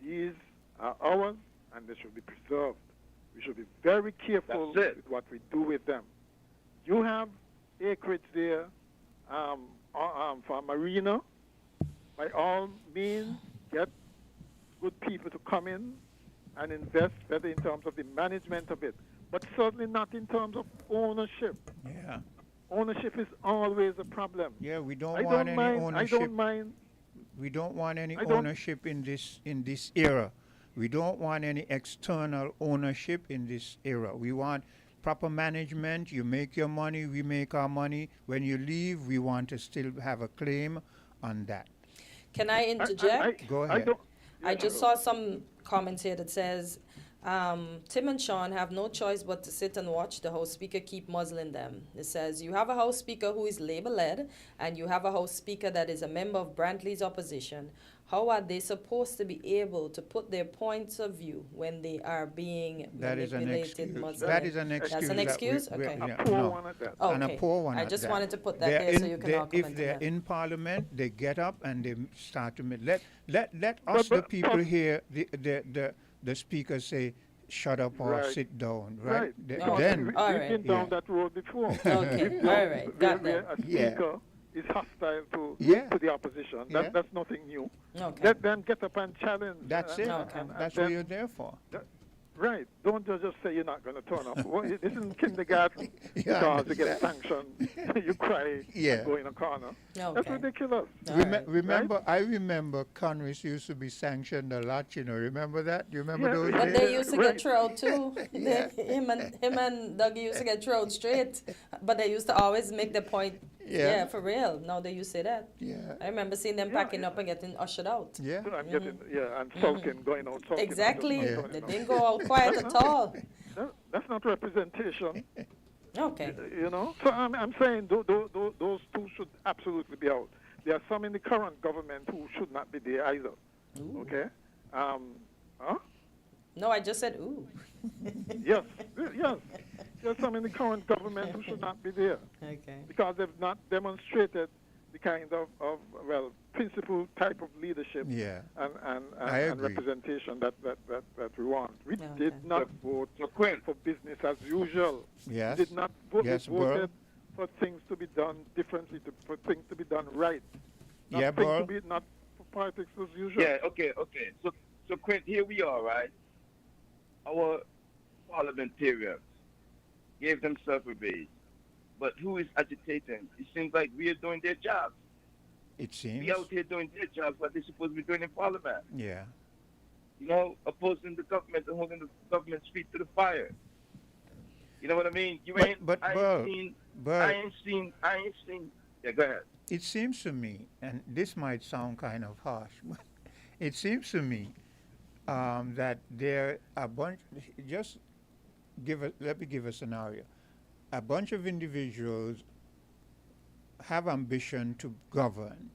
F: these are ours, and they should be preserved. We should be very careful with what we do with them. You have acreage there for a marina. By all means, get good people to come in and invest, whether in terms of the management of it, but certainly not in terms of ownership.
L: Yeah.
F: Ownership is always a problem.
L: Yeah, we don't want any ownership.
F: I don't mind.
L: We don't want any ownership in this era. We don't want any external ownership in this era. We want proper management. You make your money, we make our money. When you leave, we want to still have a claim on that.
J: Can I interject?
L: Go ahead.
J: I just saw some comments here that says, Tim and Sean have no choice but to sit and watch the House Speaker keep muzzling them. It says, you have a House Speaker who is Labour-led, and you have a House Speaker that is a member of Brantley's opposition. How are they supposed to be able to put their points of view when they are being manipulated, muzzled?
L: That is an excuse.
J: That's an excuse? Okay.
F: A poor one at that.
J: Okay.
L: And a poor one
J: I
L: at
J: just
L: that.
J: wanted to put that there so you can all comment
L: If
J: on
L: they're
J: that.
L: in Parliament, they get up and they start to let us the people hear the speaker say, shut up or sit down, right? Then
F: we've been down that road before.
J: Okay, all right, got
F: where
J: that.
F: a speaker is hostile to the opposition. That's nothing new.
J: Okay.
F: Let them get up and challenge.
L: That's it. That's what you're there for.
F: Right. Don't just say you're not going to turn up. Well, this isn't kindergarten because you get sanctioned. You cry and go in a corner.
J: Okay.
F: That's ridiculous.
L: Remember,
F: right?
L: I remember Congress used to be sanctioned a lot, you know. Remember that? You remember those
J: But
L: days?
J: they used to get thrown too. Him and Dougie used to get thrown straight. But they used to always make the point, for real. Now they used to say that.
L: Yeah.
J: I remember seeing them packing up and getting ushered out.
L: Yeah.
F: And sulking, going out sulking.
J: Exactly. They didn't go out quiet at all.
F: That's not representation.
J: Okay.
F: You know? So I'm saying those two should absolutely be out. There are some in the current government who should not be there either.
J: Ooh.
F: Okay?
J: No, I just said ooh.
F: Yes. There are some in the current government who should not be there.
J: Okay.
F: Because they've not demonstrated the kind of principled type of leadership and representation that we want. We did not vote for business as usual.
L: Yes.
F: We did not vote.
L: Yes,
F: we voted for things to be done differently, for things to be done right. Not not for politics as usual.
M: Yeah, okay. So Quint, here we are, right? Our parliamentarians gave themselves a raise. But who is agitating? It seems like we are doing their jobs.
L: It seems.
M: We out here doing their jobs, what they're supposed to be doing in Parliament.
L: Yeah.
M: You know, opposing the government and holding the government's feet to the fire. You know what I mean? I ain't seen. Yeah, go ahead.
L: It seems to me, and this might sound kind of harsh, but it seems to me that there are a bunch. Let me give a scenario. A bunch of individuals have ambition to govern,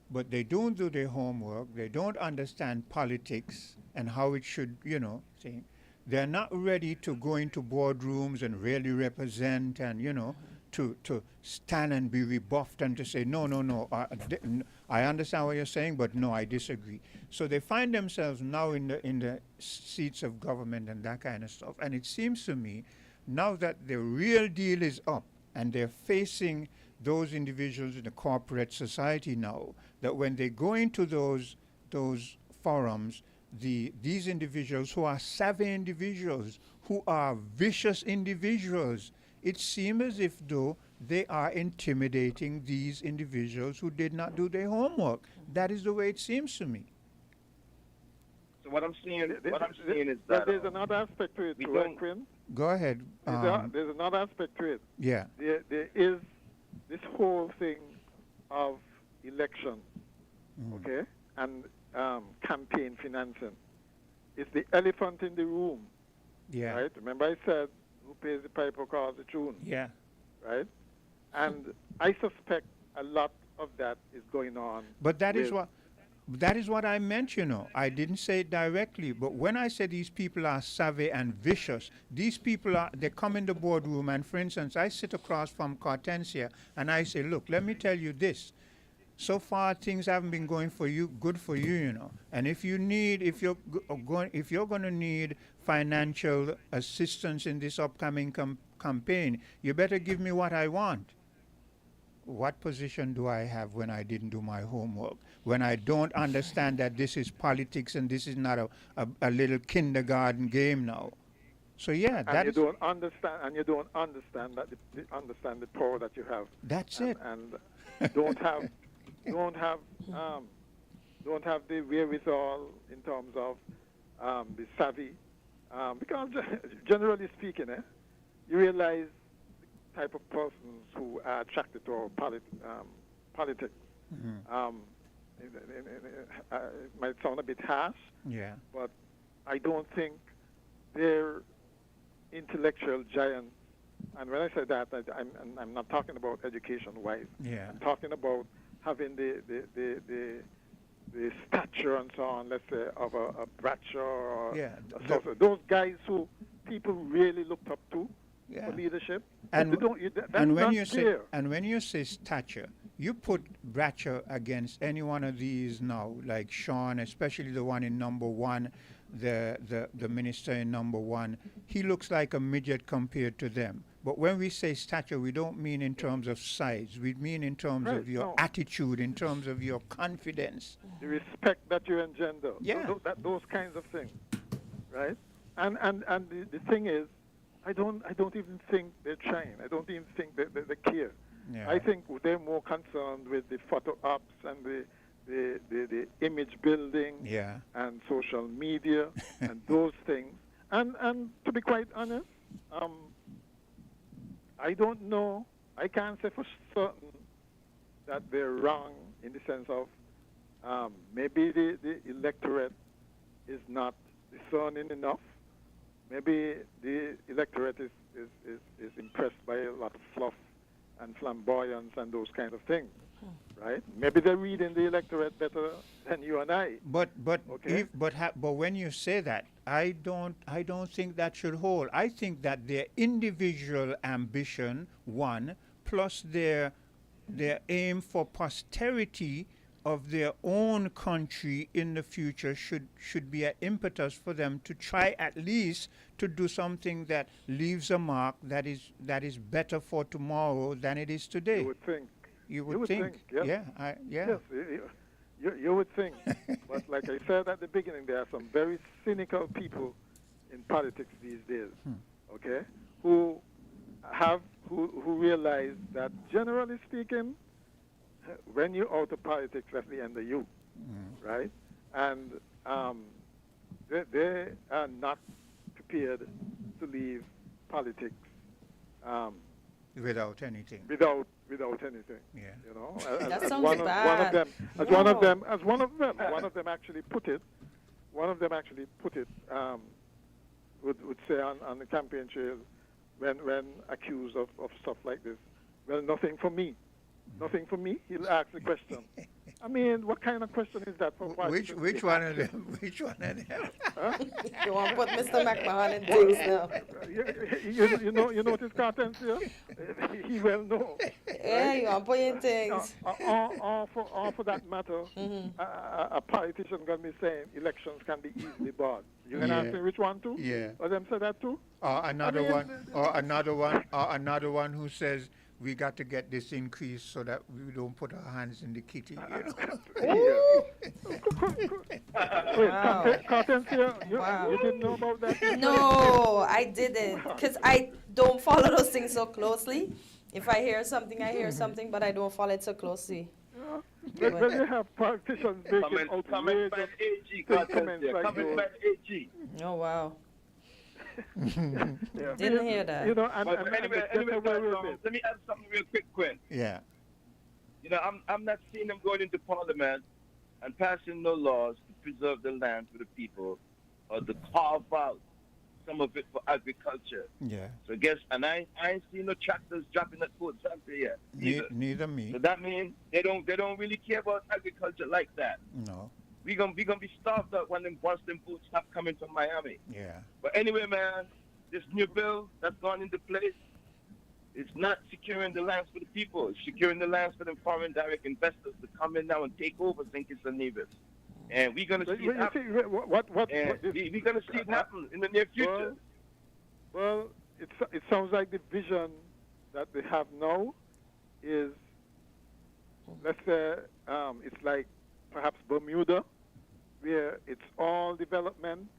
L: but they don't do their homework. They don't understand politics and how it should, see. They're not ready to go into boardrooms and really represent and, to stand and be rebuffed and to say, no, I understand what you're saying, but no, I disagree. So they find themselves now in the seats of government and that kind of stuff. And it seems to me, now that the real deal is up and they're facing those individuals in the corporate society now, that when they go into those forums, these individuals who are savvy individuals, who are vicious individuals, it seems as if though they are intimidating these individuals who did not do their homework. That is the way it seems to me.
M: So what I'm seeing is that
F: there's another aspect to it, right, Quinn?
L: Go ahead.
F: There's another aspect to it.
L: Yeah.
F: There is this whole thing of election, okay, and campaign financing. It's the elephant in the room.
L: Yeah.
F: Right? Remember I said, who pays the piper calls the tune.
L: Yeah.
F: Right? And I suspect a lot of that is going on.
L: But that is what I meant, I didn't say it directly, but when I say these people are savvy and vicious, these people they come in the boardroom, and for instance, I sit across from Cortensia and I say, look, let me tell you this. So far, things haven't been going good for you, And if you're going to need financial assistance in this upcoming campaign, you better give me what I want. What position do I have when I didn't do my homework? When I don't understand that this is politics and this is not a little kindergarten game now? So yeah,
F: you don't understand the power that you have.
L: That's it.
F: And don't have the wherewithal in terms of the savvy, because generally speaking, you realize the type of persons who are attracted to our politics. it might sound a bit harsh,
L: Yeah.
F: but I don't think they're intellectual giants. And when I say that, I'm not talking about education-wise.
L: Yeah.
F: I'm talking about having the stature and so on, let's say, of a Bradshaw or those guys who people really looked up to for leadership.
L: And,
F: And
L: when you say stature, you put Bradshaw against any one of these now, like Sean, especially the one in number one, the minister in number one. He looks like a midget compared to them. But when we say stature, we don't mean in terms of size. We mean in terms of your attitude, in terms of your confidence.
F: The respect that you engender.
L: Yeah.
F: Those kinds of things, right? And the thing is, I don't even think they're trying. I don't even think they care.
L: Yeah.
F: I think they're more concerned with the photo ops and the image building and social media and those things. And to be quite honest, I don't know. I can't say for certain that they're wrong in the sense of maybe the electorate is not discerning enough. Maybe the electorate is impressed by a lot of fluff and flamboyance and those kind of things, right? Maybe they're reading the electorate better than you and I.
L: But when you say that, I don't think that should hold. I think that their individual ambition, one, plus their aim for posterity of their own country in the future should be an impetus for them to try at least to do something that leaves a mark that is better for tomorrow than it is today.
F: You would think.
L: You would think.
F: Yes.
L: Yeah.
F: Yes, you would think. But like I said at the beginning, there are some very cynical people in politics these days, okay, who realize that generally speaking, when you're out of politics, that's the end of you, right? And they are not prepared to leave politics
L: without anything.
F: Without anything.
L: Yeah.
F: You know,
J: That sounds bad.
F: One of them actually put it. Would say on the campaign trail when accused of stuff like this. Well, nothing for me. Nothing for me. He'll ask the question. I mean, what kind of question is that? For
L: Which one of them? Which one of them?
F: Huh?
J: You want to put Mr. McMahon in things now?
F: You notice Cartens here? He will know.
J: Yeah,
F: right?
J: you want to put in things.
F: Or for that matter, a politician going to be saying elections can be easily barred. You can ask me which one too?
L: Yeah.
F: Or them say that too?
L: Another one who says, we got to get this increase so that we don't put our hands in the kitty.
F: Cartens here, you didn't know about that?
J: No, I didn't, because I don't follow those things so closely. If I hear something, I hear something, but I don't follow it so closely.
F: When you have politicians making outrageous comments like those.
J: Oh, wow.
F: Yeah.
J: Didn't hear that.
M: Anyway, let me add something real quick, Quinn.
L: Yeah.
M: I'm not seeing them going into Parliament and passing no laws to preserve the land for the people or to carve out some of it for agriculture.
L: Yeah.
M: So I ain't seen no tractors dropping at Fort Santa yet.
L: Neither me.
M: So that means they don't really care about agriculture like that.
L: No.
M: We gonna be starved out once them boots stop coming from Miami.
L: Yeah.
M: But anyway, man, this new bill that's gone into place, it's not securing the lands for the people. It's securing the lands for the foreign direct investors to come in now and take over St. Kitts and Nevis. And we're gonna see it happen. We're gonna see it happen in the near future.
F: Well, it sounds like the vision that they have now is, let's say, it's like perhaps Bermuda, where it's all development,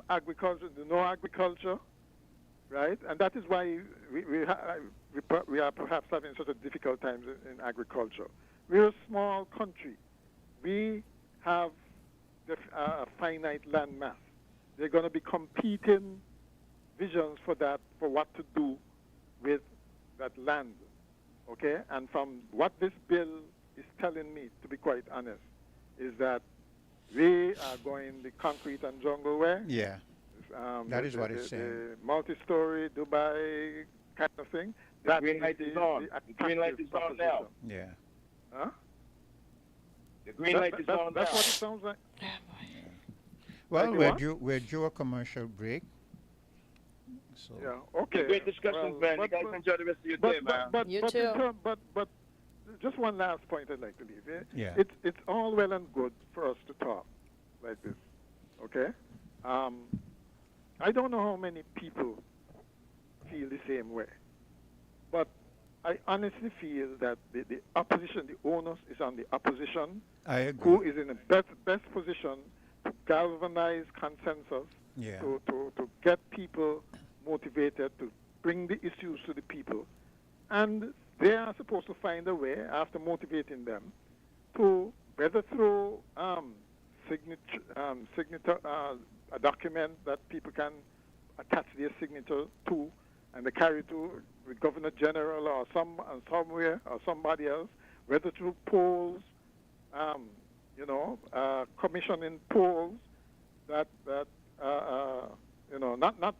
F: agriculture, no agriculture, right? And that is why we are perhaps having such a difficult times in agriculture. We're a small country. We have a finite land mass. They're going to be competing visions for what to do with that land, okay? And from what this bill is telling me, to be quite honest, is that we are going the concrete and jungle way.
L: Yeah. That is what it's saying.
F: The multi-story Dubai kind of thing.
M: The green light is on. The green light is on now.
L: Yeah.
F: Huh?
M: The green light is on now.
F: That's what it sounds like.
L: Well,
F: Like
L: we're due a commercial break. So.
F: Yeah, okay.
M: Great discussions, man. You guys enjoy the rest of your day, man.
J: You too.
F: But just one last point I'd like to leave.
L: Yeah.
F: It's all well and good for us to talk like this, okay? I don't know how many people feel the same way, but I honestly feel that the opposition, the onus is on the opposition,
L: I agree.
F: who is in the best position to galvanize consensus,
L: Yeah.
F: to get people motivated, to bring the issues to the people. And they are supposed to find a way, after motivating them, to whether through a document that people can attach their signature to, and they carry to the Governor General or somewhere or somebody else, whether through polls, commissioning polls that not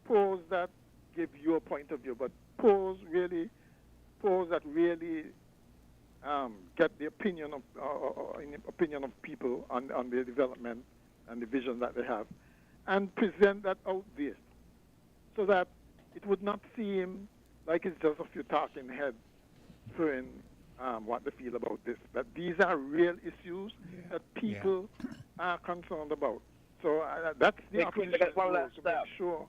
F: polls that give you a point of view, but polls that really get the opinion of people on their development and the vision that they have, and present that out there, so that it would not seem like it's just a few talking heads saying what they feel about this. That these are real issues that people are concerned about. So that's the opposition to make sure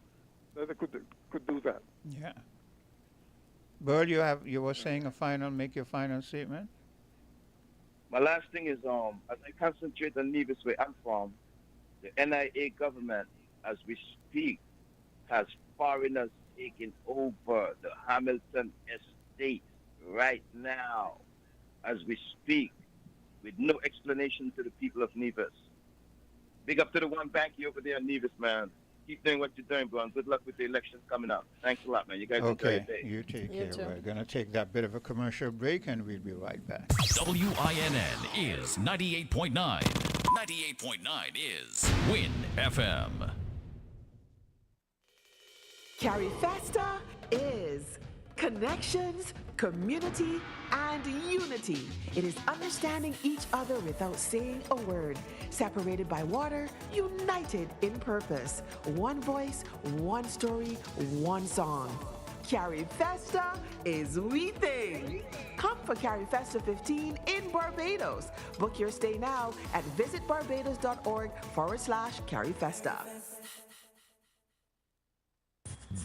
F: that they could do that.
L: Yeah. Burl, you were saying make your final statement.
M: My last thing is, as I concentrate on Nevis where I'm from, the NIA government, as we speak, has foreigners taking over the Hamilton estate right now, as we speak, with no explanation to the people of Nevis. Big up to the one banky over there in Nevis, man. Keep doing what you're doing, bro, and good luck with the elections coming up. Thanks a lot, man. You guys enjoy your day.
L: You take care. We're going to take that bit of a commercial break, and we'll be right back.
N: WINN is 98.9. 98.9 is Win FM.
O: Carry Festa is connections, community, and unity. It is understanding each other without saying a word. Separated by water, united in purpose. One voice, one story, one song. Carry Festa is we thing. Come for Carry Festa 15 in Barbados. Book your stay now at visitbarbados.org/Carry Festa.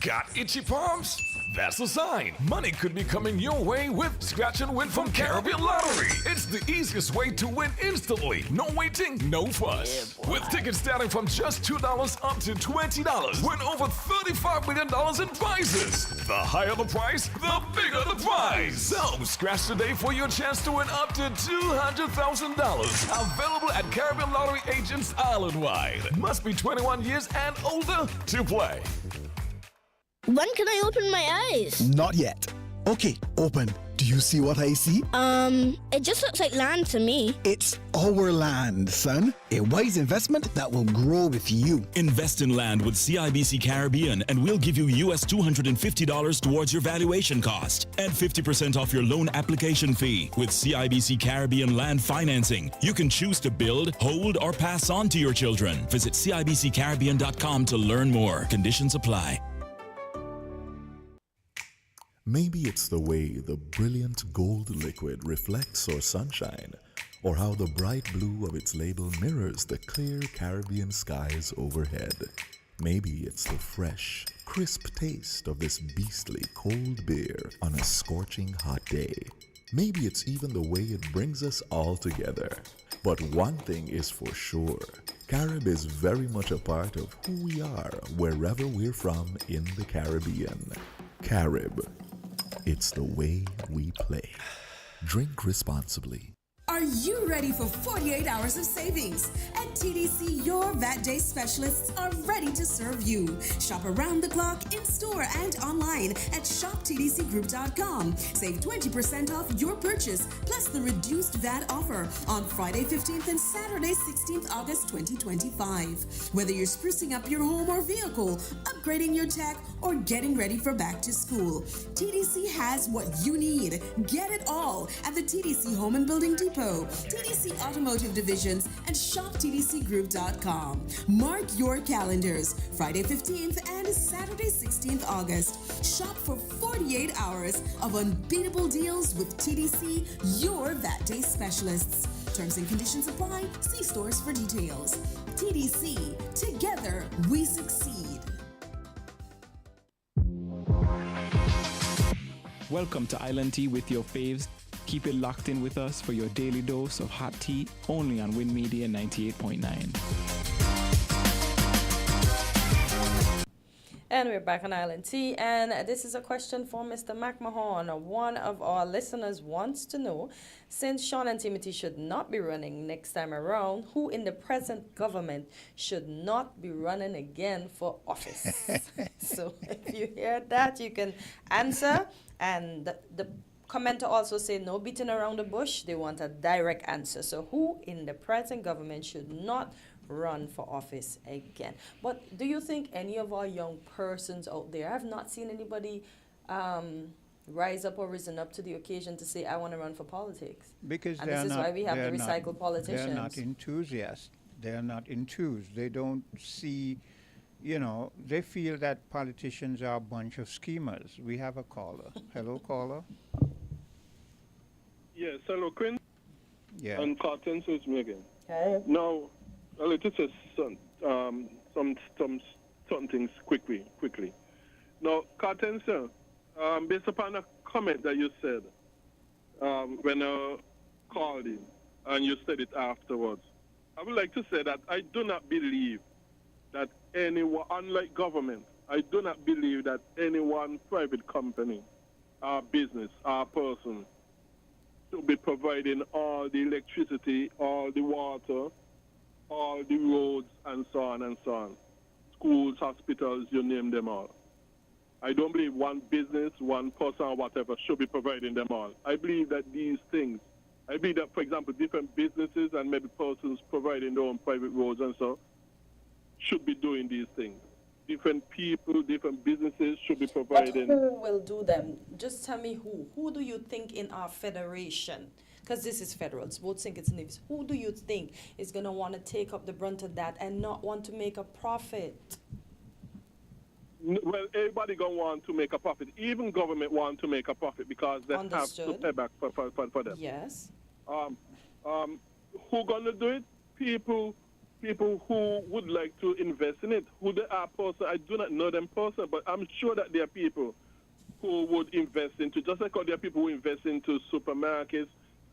C: Got itchy palms? That's a sign. Money could be coming your way with Scratch and Win from Caribbean Lottery. It's the easiest way to win instantly. No waiting, no fuss. With tickets starting from just $2 up to $20, win over $35 million in prizes. The higher the price, the bigger the prize. So scratch today for your chance to win up to $200,000. Available at Caribbean Lottery agents island-wide. Must be 21 years and older to play.
P: When can I open my eyes?
Q: Not yet. Okay, open. Do you see what I see?
P: It just looks like land to me.
Q: It's our land, son. A wise investment that will grow with you.
R: Invest in land with CIBC Caribbean and we'll give you US $250 towards your valuation cost and 50% off your loan application fee. With CIBC Caribbean Land Financing, you can choose to build, hold, or pass on to your children. Visit CIBCCaribbean.com to learn more. Conditions apply.
S: Maybe it's the way the brilliant gold liquid reflects our sunshine, or how the bright blue of its label mirrors the clear Caribbean skies overhead. Maybe it's the fresh, crisp taste of this beastly cold beer on a scorching hot day. Maybe it's even the way it brings us all together. But one thing is for sure, Carib is very much a part of who we are wherever we're from in the Caribbean. Carib. It's the way we play. Drink responsibly.
T: Are you ready for 48 hours of savings? At TDC, your VAT Day specialists are ready to serve you. Shop around the clock, in store and online at shoptdcgroup.com. Save 20% off your purchase, plus the reduced VAT offer on Friday 15th and Saturday 16th August 2025. Whether you're sprucing up your home or vehicle, upgrading your tech, or getting ready for back to school, TDC has what you need. Get it all at the TDC Home and Building Depot, TDC Automotive Divisions, and shoptdcgroup.com. Mark your calendars. Friday 15th and Saturday 16th August. Shop for 48 hours of unbeatable deals with TDC, your VAT Day specialists. Terms and conditions apply. See stores for details. TDC, together we succeed.
I: Welcome to Island Tea with your faves. Keep it locked in with us for your daily dose of hot tea, only on Win Media 98.9.
J: And we're back on Island Tea, and this is a question for Mr. McMahon. One of our listeners wants to know, since Sean and Timothy should not be running next time around, who in the present government should not be running again for office? So if you hear that, you can answer. And the commenter also say no beating around the bush. They want a direct answer. So who in the present government should not run for office again? But do you think any of our young persons out there, I've not seen anybody rise up or risen up to the occasion to say, I want to run for politics?
L: Because
J: and this is why we have the recycled politicians.
L: They're not enthusiasts. They're not enthused. They don't see, you know, they feel that politicians are a bunch of schemers. We have a caller. Hello, caller.
F: Yes, hello, Quinn.
L: Yeah.
F: And Carton says me again.
J: Okay.
F: Now, I'll let you say some things quickly. Now, Carton, sir, based upon a comment that you said when I called in, and you said it afterwards, I would like to say that I do not believe that anyone, unlike government, I do not believe that any one private company or business or person should be providing all the electricity, all the water, all the roads, and so on and so on. Schools, hospitals, you name them all. I don't believe one business, one person, or whatever should be providing them all. I believe that these things, I believe that, for example, different businesses and maybe persons providing their own private roads and so should be doing these things. Different people, different businesses should be providing.
J: But who will do them? Just tell me who. Who do you think in our federation, because this is federal, it's both think it's Nevis, who do you think is going to want to take up the brunt of that and not want to make a profit?
F: Well, everybody going to want to make a profit. Even government want to make a profit because they
J: Understood.
F: have to pay back for them.
J: Yes.
F: Who going to do it? People who would like to invest in it. Who they are person, I do not know them person, but I'm sure that there are people who would invest into, just like there are people who invest into supermarkets,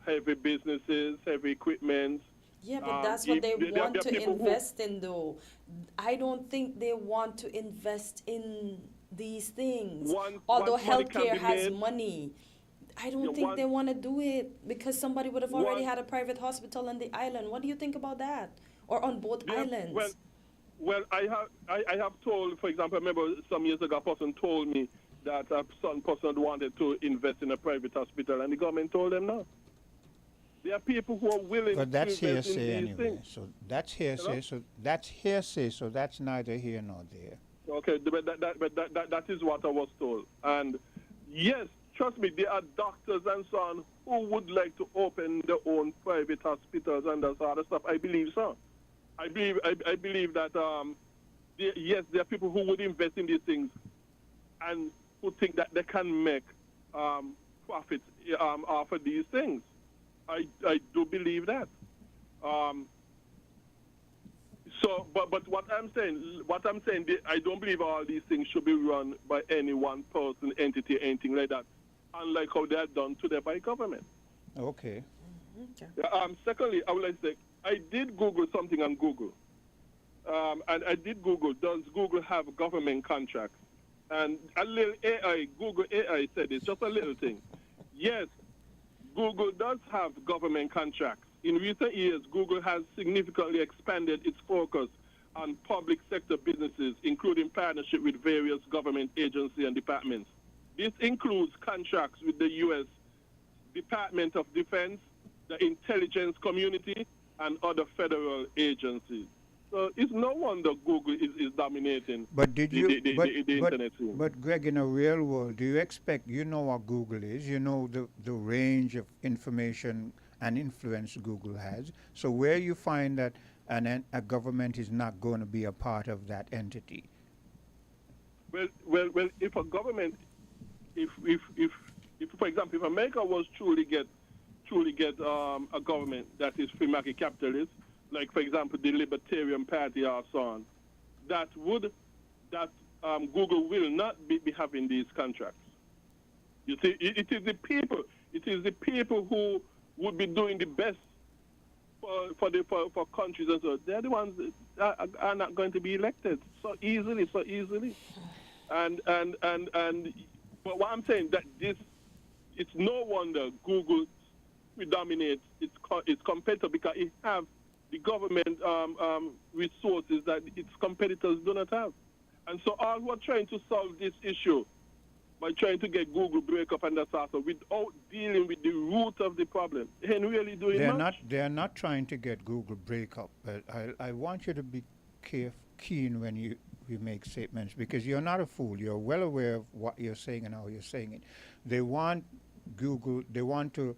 F: heavy businesses, heavy equipment.
J: Yeah, but that's what they want to invest in, though. I don't think they want to invest in these things. Although healthcare has money, I don't think they want to do it because somebody would have already had a private hospital on the island. What do you think about that? Or on both islands?
F: Well, I have told, for example, I remember some years ago a person told me that some person wanted to invest in a private hospital, and the government told them no. There are people who are willing
L: but that's
F: to invest
L: hearsay
F: in these
L: anyway.
F: things.
L: So that's hearsay. So that's hearsay. So that's neither here nor there.
F: Okay, but that is what I was told. And yes, trust me, there are doctors and so on who would like to open their own private hospitals and that sort of stuff. I believe so. I believe that yes, there are people who would invest in these things and who think that they can make profits off of these things. I do believe that. So, but what I'm saying, I don't believe all these things should be run by any one person, entity, anything like that, unlike how they are done today by government.
L: Okay.
F: Secondly, I would like to say, I did Google something on Google. And I did Google, does Google have government contracts? And a little AI, Google AI said it's just a little thing. Yes, Google does have government contracts. In recent years, Google has significantly expanded its focus on public sector businesses, including partnership with various government agencies and departments. This includes contracts with the U.S. Department of Defense, the intelligence community, and other federal agencies. So it's no wonder Google is dominating
L: But did you?
F: the internet scene.
L: But Greg, in a real world, do you expect? You know what Google is. You know the range of information and influence Google has. So where you find that a government is not going to be a part of that entity.
F: Well, if a government, if for example, if America was truly get a government that is free market capitalist, like for example the Libertarian Party or so on, Google will not be having these contracts. You see, it is the people who would be doing the best for countries and so. They're the ones that are not going to be elected so easily. And but what I'm saying that it's no wonder Google dominates its competitor because it have the government resources that its competitors do not have. And so all who are trying to solve this issue by trying to get Google break up and that sort of without dealing with the root of the problem, they ain't really doing much.
L: They're not trying to get Google break up. But I want you to be keen when you make statements, because you're not a fool. You're well aware of what you're saying and how you're saying it. They want to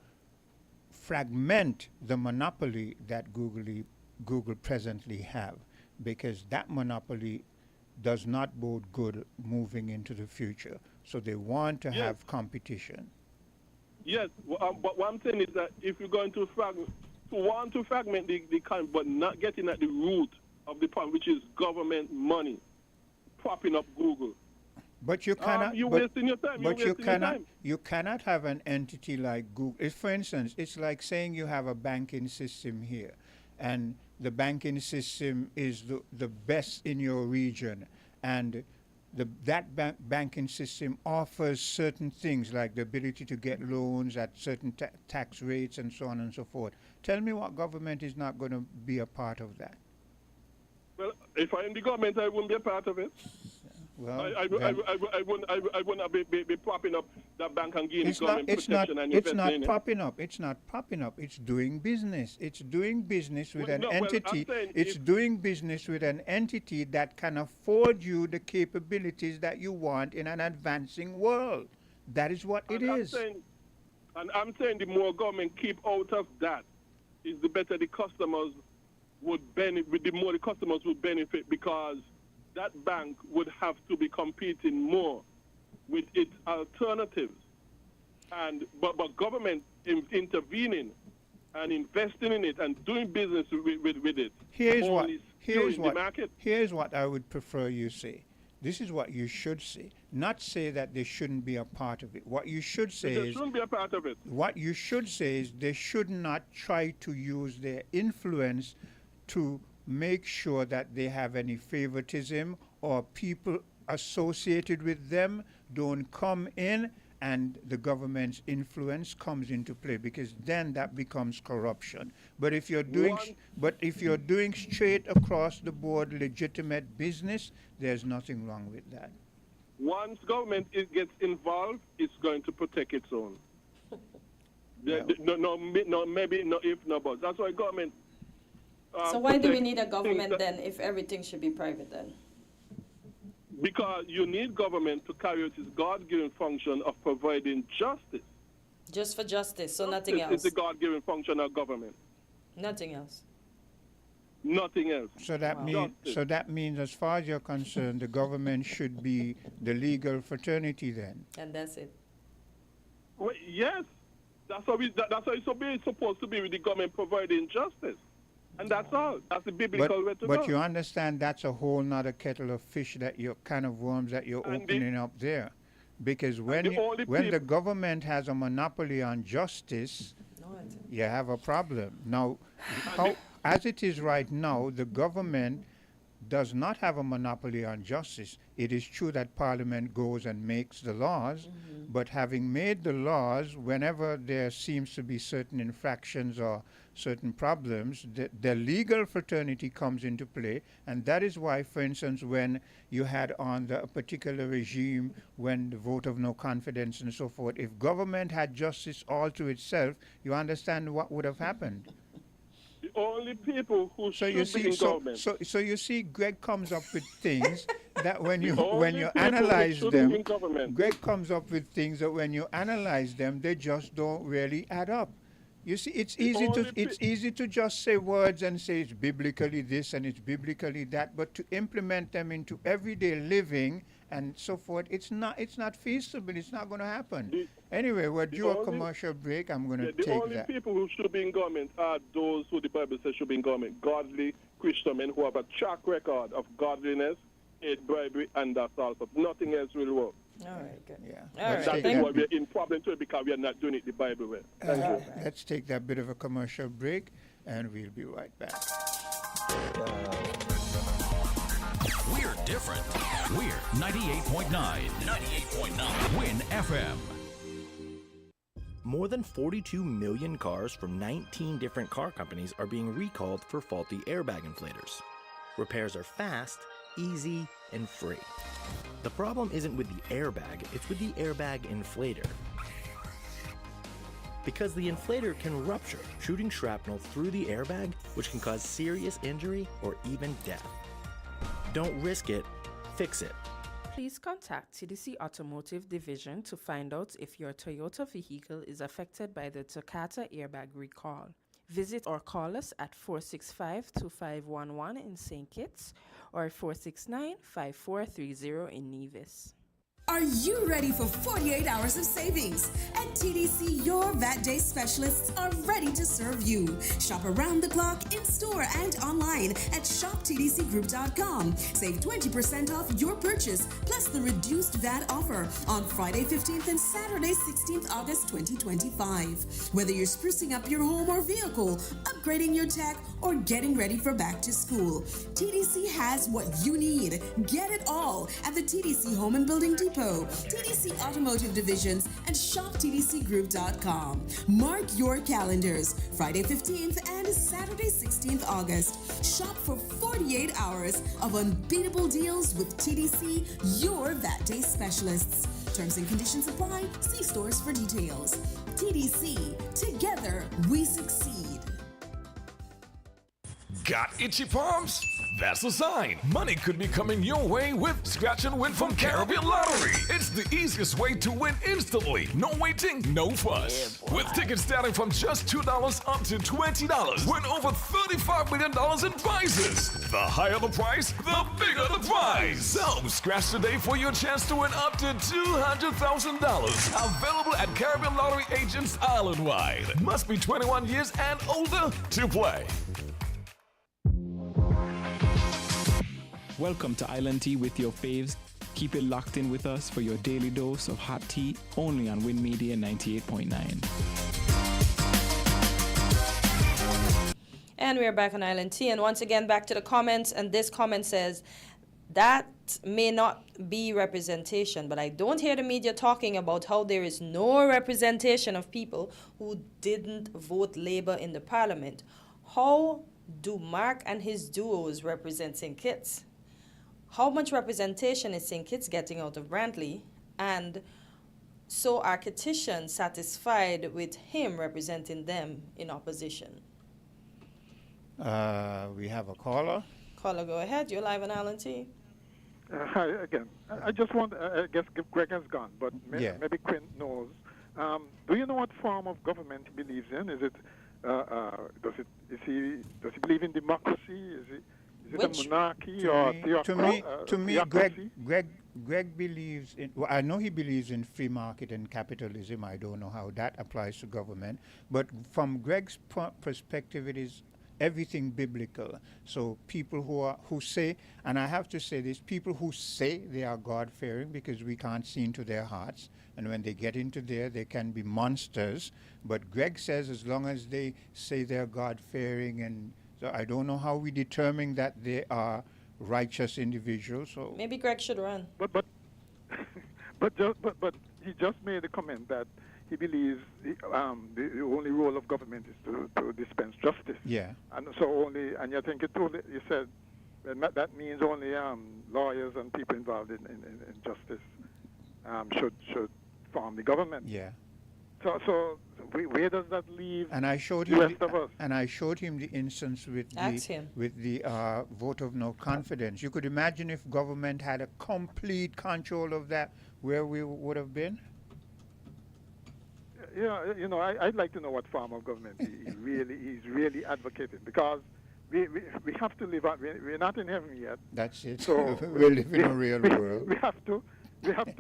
L: fragment the monopoly that Google presently have, because that monopoly does not bode good moving into the future. So they want to have competition.
F: Yes, but what I'm saying is that if you're going to fragment the kind, but not getting at the root of the problem, which is government money propping up Google.
L: But you cannot.
F: You're wasting your time.
L: But you cannot have an entity like Google. For instance, it's like saying you have a banking system here, and the banking system is the best in your region, and that banking system offers certain things like the ability to get loans at certain tax rates and so on and so forth. Tell me what government is not going to be a part of that?
F: Well, if I'm the government, I wouldn't be a part of it.
L: Well,
F: I wouldn't be propping up that bank and giving government protection and
L: it's not
F: investing in it.
L: propping up. It's not propping up. It's doing business. It's doing business with an entity. It's doing business with an entity that can afford you the capabilities that you want in an advancing world. That is what it is.
F: I'm saying the more government keep out of that, is the better the customers would benefit. The more the customers would benefit, because that bank would have to be competing more with its alternatives. But what intervening and investing in it and doing business with it.
L: Here's what I would prefer you say. This is what you should say. Not say that they shouldn't be a part of it. What you should say
F: They shouldn't be a part of it.
L: What you should say is they should not try to use their influence to make sure that they have any favoritism or people associated with them don't come in and the government's influence comes into play, because then that becomes corruption. But if you're doing straight across the board legitimate business, there's nothing wrong with that.
F: Once government gets involved, it's going to protect its own. Maybe no if no but. That's why government.
J: So why do we need a government then if everything should be private then?
F: Because you need government to carry out its God-given function of providing justice.
J: Just for justice, so nothing else.
F: It's the God-given function of government.
J: Nothing else.
F: Nothing else.
L: So that means, as far as you're concerned, the government should be the legal fraternity then.
J: And that's it.
F: Well, yes, that's how it's supposed to be, with the government providing justice. And that's all. That's the biblical way to go.
L: But you understand that's a whole nother kettle of fish that you're kind of worms that you're opening up there. Because when the government has a monopoly on justice, you have a problem. Now, as it is right now, the government does not have a monopoly on justice. It is true that Parliament goes and makes the laws, But having made the laws, whenever there seems to be certain infractions or certain problems, the legal fraternity comes into play. And that is why, for instance, when you had on a particular regime, when the vote of no confidence and so forth, if government had justice all to itself, you understand what would have happened.
U: The only people who
L: So
U: should
L: you
U: be
L: see,
U: in
L: so,
U: government.
L: so you see, Greg comes up with things that when you
U: only people who
L: analyze
U: should be
L: them,
U: in government.
L: Greg comes up with things that when you analyze them, they just don't really add up. You see, it's easy to just say words and say it's biblically this and it's biblically that, but to implement them into everyday living and so forth, it's not feasible. It's not going to happen. Anyway, we're due a commercial break. I'm going to
U: The
L: take
U: only
L: that.
U: people who should be in government are those who the Bible says should be in government, godly Christian men who have a track record of godliness, hate bribery, and that's all. So nothing else will work.
J: All right, good.
L: Yeah.
U: That's why we're in problem too, because we are not doing it the Bible way. Thank you.
L: Let's take that bit of a commercial break, and we'll be right back.
N: We're different. We're 98.9. 98.9. Win FM.
G: More than 42 million cars from 19 different car companies are being recalled for faulty airbag inflators. Repairs are fast, easy, and free. The problem isn't with the airbag, it's with the airbag inflator. Because the inflator can rupture, shooting shrapnel through the airbag, which can cause serious injury or even death. Don't risk it, fix it.
H: Please contact TDC Automotive Division to find out if your Toyota vehicle is affected by the Takata airbag recall. Visit or call us at 465-2511 in St. Kitts or 469-5430 in Nevis.
T: Are you ready for 48 hours of savings? At TDC, your VAT Day specialists are ready to serve you. Shop around the clock, in store and online at shoptdcgroup.com. Save 20% off your purchase, plus the reduced VAT offer on Friday 15th and Saturday 16th August 2025. Whether you're sprucing up your home or vehicle, upgrading your tech, or getting ready for back to school, TDC has what you need. Get it all at the TDC Home and Building Depot, TDC Automotive Divisions, and shoptdcgroup.com. Mark your calendars. Friday 15th and Saturday 16th August. Shop for 48 hours of unbeatable deals with TDC, your VAT Day specialists. Terms and conditions apply. See stores for details. TDC, together we succeed.
C: Got itchy palms? That's a sign money could be coming your way with Scratch and Win from Caribbean Lottery. It's the easiest way to win instantly. No waiting, no fuss. With tickets starting from just $2 up to $20. Win over $35 million in prizes. The higher the price, the bigger the prize. So scratch today for your chance to win up to $200,000. Available at Caribbean Lottery agents island-wide. Must be 21 years and older to play.
I: Welcome to Island Tea with your faves. Keep it locked in with us for your daily dose of hot tea only on Win Media 98.9.
J: And we're back on Island Tea. And once again, back to the comments. And this comment says, that may not be representation, but I don't hear the media talking about how there is no representation of people who didn't vote Labour in the parliament. How do Mark and his duos represent St. Kitts? How much representation is St. Kitts getting out of Brantley? And so are Kittitians satisfied with him representing them in opposition?
L: We have a caller.
J: Caller, go ahead. You're live on Island Tea.
F: Hi again. I just want, I guess Greg has gone, but maybe Quinn knows. Do you know what form of government he believes in? Is it, does he believe in democracy? Is it a monarchy or theocracy?
L: To me, Greg believes in. Well, I know he believes in free market and capitalism. I don't know how that applies to government, but from Greg's perspective, it is everything biblical. So people who say, and I have to say this, people who say they are God-fearing, because we can't see into their hearts, and when they get into there, they can be monsters. But Greg says as long as they say they're God-fearing, and so I don't know how we determine that they are righteous individuals. So
J: maybe Greg should run.
F: But he just made a comment that he believes the only role of government is to dispense justice.
L: Yeah.
F: And so only, and I think you said that means only lawyers and people involved in justice should form the government.
L: Yeah.
F: So where does that leave
L: and I showed
F: the
L: him
F: rest of us?
L: And I showed him the instance with the vote of no confidence. You could imagine if government had a complete control of that, where we would have been.
F: Yeah, I'd like to know what form of government he's really advocating, because we have to live out. We're not in heaven yet.
L: That's it.
F: So
L: we live in a real world.
F: We have to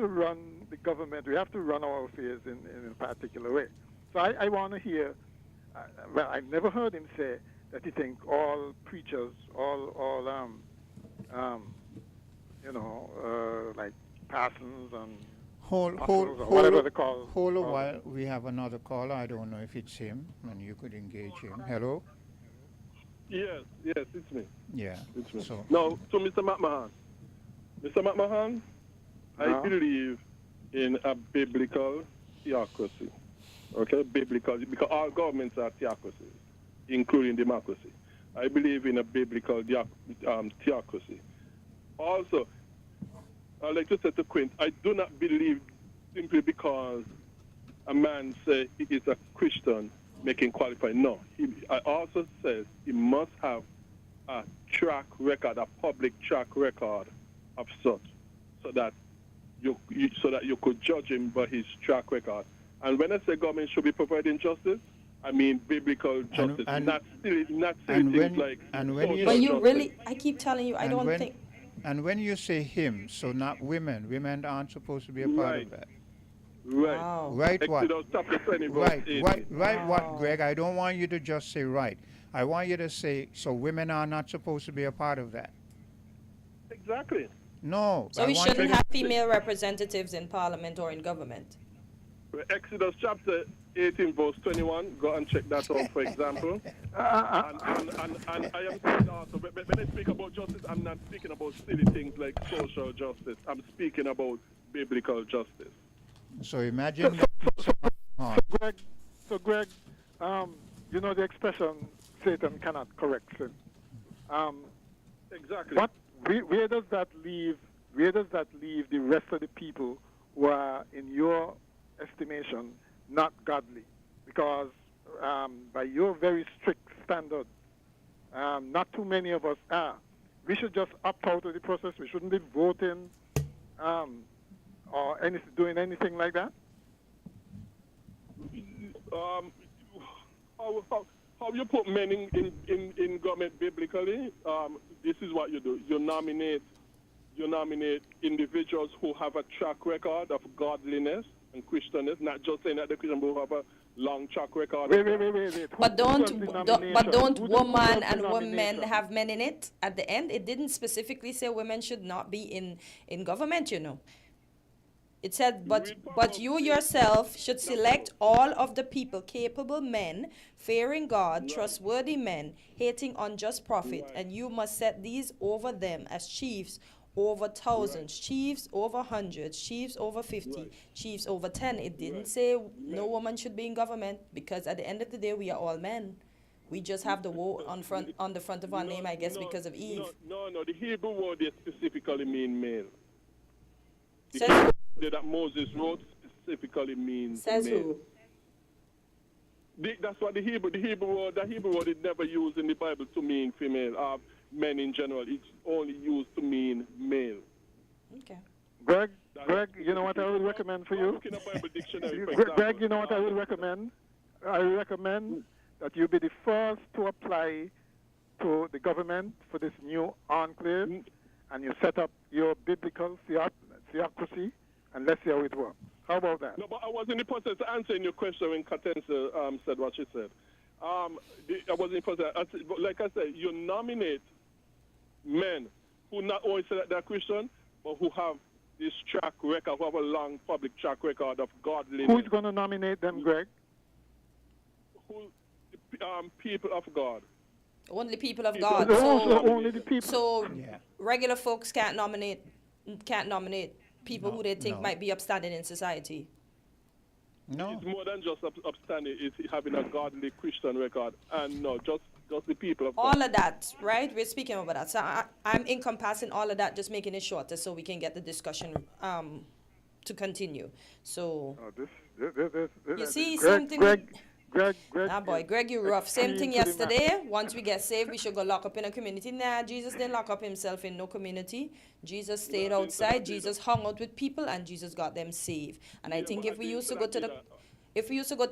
F: run the government. We have to run our affairs in a particular way. So I want to hear. Well, I've never heard him say that he think all preachers, like Parsons and
L: Hold
F: whatever they call.
L: Hold a while. We have another caller. I don't know if it's him, and you could engage him. Hello.
U: Yes, it's me.
L: Yeah.
U: It's me.
L: So
U: now, to Mr. McMahon. Mr. McMahon, I believe in a biblical theocracy. Okay, biblical, because all governments are theocracies, including democracy. I believe in a biblical theocracy. Also, I'd like to say to Quint, I do not believe simply because a man says he is a Christian making qualify. No, I also says he must have a track record, a public track record of such, so that you could judge him by his track record. And when I say government should be providing justice, I mean biblical justice, not silly things like.
J: But you really, I keep telling you, I don't think.
L: And when you say him, so not women. Women aren't supposed to be a part of that.
U: Right.
J: Wow.
L: Right what?
U: Right
L: what, Greg? I don't want you to just say right. I want you to say, so women are not supposed to be a part of that.
U: Exactly.
L: No.
J: So we shouldn't have female representatives in parliament or in government.
U: Exodus chapter 18, verse 21. Go and check that out, for example. And I am saying also, when I speak about justice, I'm not speaking about silly things like social justice. I'm speaking about biblical justice.
L: So imagine.
F: Greg, you know the expression, Satan cannot correct sin.
U: Exactly.
F: Where does that leave? Where does that leave the rest of the people who are, in your estimation, not godly? Because by your very strict standard, not too many of us are. We should just opt out of the process. We shouldn't be voting or doing anything like that.
U: How you put men in government biblically? This is what you do. You nominate individuals who have a track record of godliness and Christianness, not just saying that the Christian will have a long track record.
F: Wait.
J: But don't woman and women have men in it? At the end, it didn't specifically say women should not be in government, you know. It said, but you yourself should select all of the people, capable men, fearing God, trustworthy men, hating unjust profit, and you must set these over them as chiefs over thousands, chiefs over hundreds, chiefs over 50, chiefs over 10. It didn't say no woman should be in government, because at the end of the day, we are all men. We just have the woe on the front of our name, I guess, because of Eve.
U: No. The Hebrew word there specifically mean male.
J: Says
U: that Moses wrote specifically means
J: says
U: male.
J: who?
U: That's what the Hebrew word is never used in the Bible to mean female. Men in general, it's only used to mean male.
J: Okay.
F: Greg, you know what I would recommend for you? Greg, you know what I would recommend? I would recommend that you be the first to apply to the government for this new enclave, and you set up your biblical theocracy, and let's see how it works. How about that?
U: No, but I was in the process of answering your question when Katensa said what she said. I was in the process. Like I said, you nominate men who not only say that they're Christian, but who have this track record, who have a long public track record of godliness.
F: Who's going to nominate them, Greg?
U: People of God.
J: Only people of God.
F: Only the people.
J: So regular folks can't nominate people who they think might be upstanding in society.
L: No.
U: It's more than just upstanding. It's having a godly Christian record. And no, just the people of God.
J: All of that, right? We're speaking about that. So I'm encompassing all of that, just making it shorter so we can get the discussion to continue. So, you see, something...
U: Greg.
J: Greg, you rough. Same thing yesterday. Once we get saved, we should go lock up in a community. Nah, Jesus didn't lock up himself in no community. Jesus stayed outside. Jesus hung out with people, and Jesus got them saved. And I think if we used to go to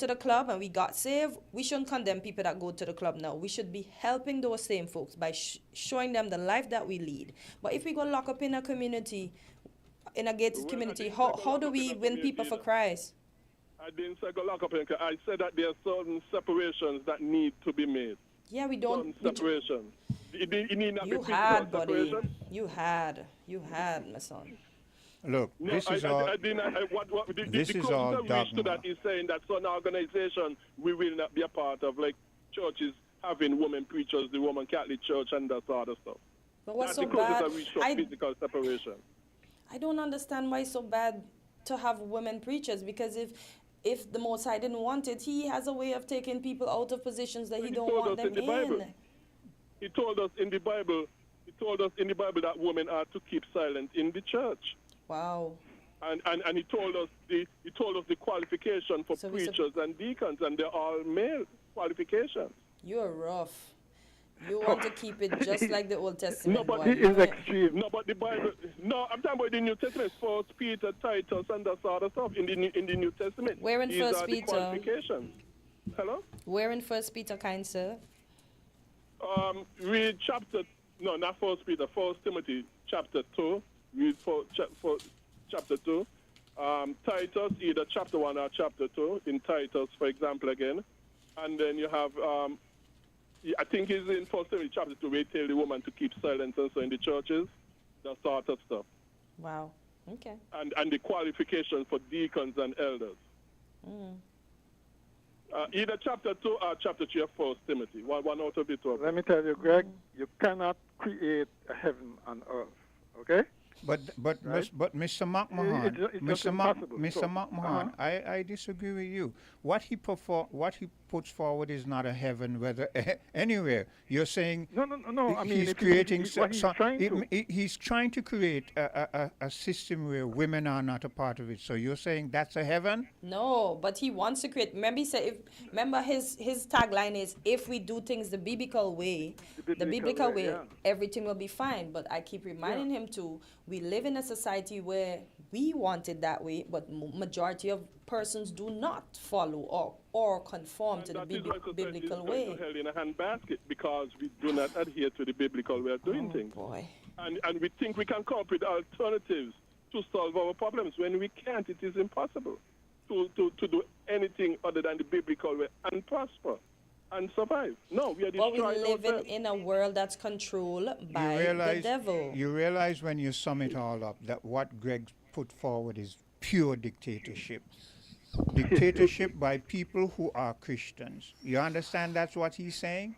J: the club and we got saved, we shouldn't condemn people that go to the club now. We should be helping those same folks by showing them the life that we lead. But if we go lock up in a community, in a gated community, how do we win people for Christ?
U: I didn't say go lock up. I said that there are certain separations that need to be made.
J: Yeah, we don't.
U: Certain separations.
J: You had, buddy. You had, my son.
L: Look, this is all. This is all dogma.
U: That is saying that certain organizations we will not be a part of, like churches having women preachers, the Roman Catholic Church, and that sort of stuff.
J: But what's so bad?
U: Physical separation.
J: I don't understand why it's so bad to have women preachers, because if the Most High didn't want it, he has a way of taking people out of positions that he don't want them in.
U: He told us in the Bible that women are to keep silent in the church.
J: Wow.
U: And he told us the qualification for preachers and deacons, and they're all male qualifications.
J: You're rough. You want to keep it just like the Old Testament.
U: No, but it is extreme. No, but the Bible. No, I'm talking about the New Testament. 1 Peter, Titus, and that sort of stuff in the New Testament.
J: Where in 1 Peter?
U: Qualifications. Hello?
J: Where in 1 Peter, kind sir?
U: Read chapter. No, not 1 Peter. 1 Timothy, chapter 2. Read chapter 2. Titus, either chapter 1 or chapter 2. In Titus, for example, again, and then you have. I think it's in 1 Timothy chapter 2 where he tell the woman to keep silence and so in the churches, that sort of stuff.
J: Wow. Okay.
U: And the qualifications for deacons and elders. Either chapter 2 or chapter 3 of 1 Timothy. One out of the two.
F: Let me tell you, Greg, you cannot create a heaven on earth. Okay?
L: But Mr. McMahon, Mr. McMahon, I disagree with you. What he puts forward is not a heaven, whether anywhere. You're saying
F: no. I mean,
L: he's creating. He's trying to create a system where women are not a part of it. So you're saying that's a heaven?
J: No, but he wants to create. Remember, he said. Remember, his tagline is, "If we do things the biblical way, everything will be fine." But I keep reminding him to. We live in a society where we want it that way, but majority of persons do not follow or conform to the biblical way.
U: It's held in a handbasket because we do not adhere to the biblical way of doing things.
J: Boy.
U: And we think we can come up with alternatives to solve our problems. When we can't, it is impossible to do anything other than the biblical way and prosper and survive. No, we are destroying ourselves.
J: But we live in a world that's controlled by the devil.
L: You realize when you sum it all up that what Greg put forward is pure dictatorship. Dictatorship by people who are Christians. You understand that's what he's saying?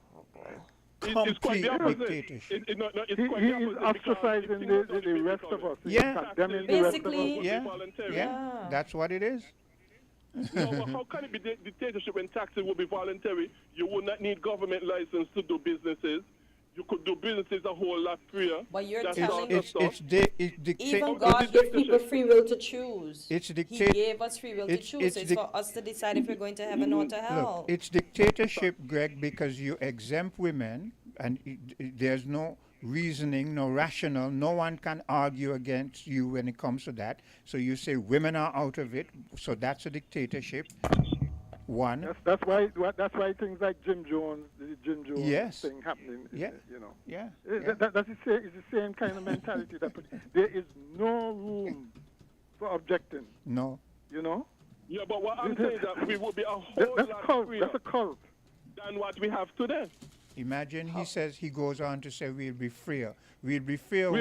U: It's quite the opposite.
L: Dictatorship.
U: He
F: is ostracizing the rest of us.
J: Basically,
L: yeah, that's what it is.
U: No, but how can it be dictatorship when taxes will be voluntary? You would not need government license to do businesses. You could do businesses a whole lot freer.
J: But you're telling us
L: even
J: God gives people free will to choose.
L: He
J: gave us free will to choose. It's for us to decide if we're going to heaven or to hell.
L: Look, it's dictatorship, Greg, because you exempt women, and there's no reasoning, no rational. No one can argue against you when it comes to that. So you say women are out of it. So that's a dictatorship. One.
F: That's why things like Jim Jones thing happening. That's the same kind of mentality. There is no room for objecting.
L: No.
F: You know.
U: Yeah, but what I'm saying is that we will be a whole lot freer.
F: That's a cult.
U: Than what we have today.
L: Imagine he goes on to say we'll be freer. We'll be freer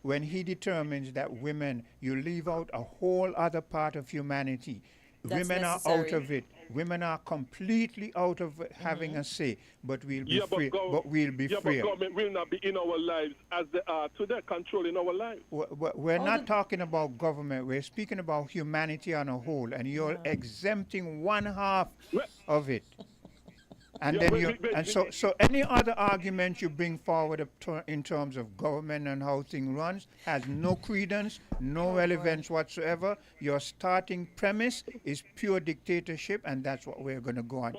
L: when he determines that women, you leave out a whole other part of humanity. Women are out of it. Women are completely out of having a say, but we'll be free.
U: But
L: we'll be free.
U: But government will not be in our lives as they are today, controlling our lives.
L: We're not talking about government. We're speaking about humanity on a whole, and you're exempting one half of it. And then so any other argument you bring forward in terms of government and how things runs has no credence, no relevance whatsoever. Your starting premise is pure dictatorship, and that's what we're going to go on.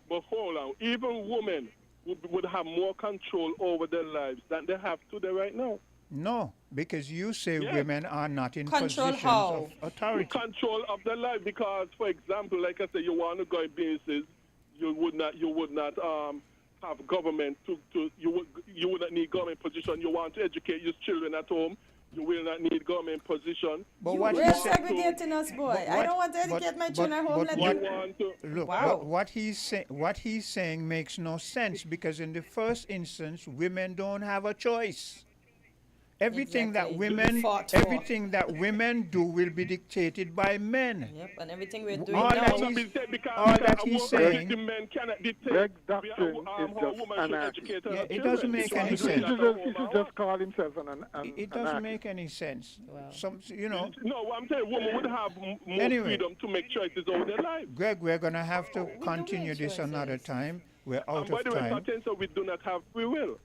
U: But hold on, even women would have more control over their lives than they have today right now.
L: No, because you say women are not in
U: Control
L: positions
U: how?
L: of authority.
U: Control of their life, because, for example, like I said, you want to go in businesses. You would not have government you would not need government position. You want to educate your children at home. You will not need government position.
L: But
J: You're segregating us, boy. I don't want to educate my children at home.
L: What he's saying makes no sense, because in the first instance, women don't have a choice. Everything that women do will be dictated by men.
J: Yep, and everything we're doing
L: all that he's saying.
F: Greg's doctrine is just anarchy.
L: It doesn't make any sense.
F: He should just call himself an
L: It doesn't make any sense.
U: No, I'm saying women would have more freedom to make choices over their lives.
L: Greg, we're going to have to continue this another time. We're out of time.
U: By the way, so we do not have free will.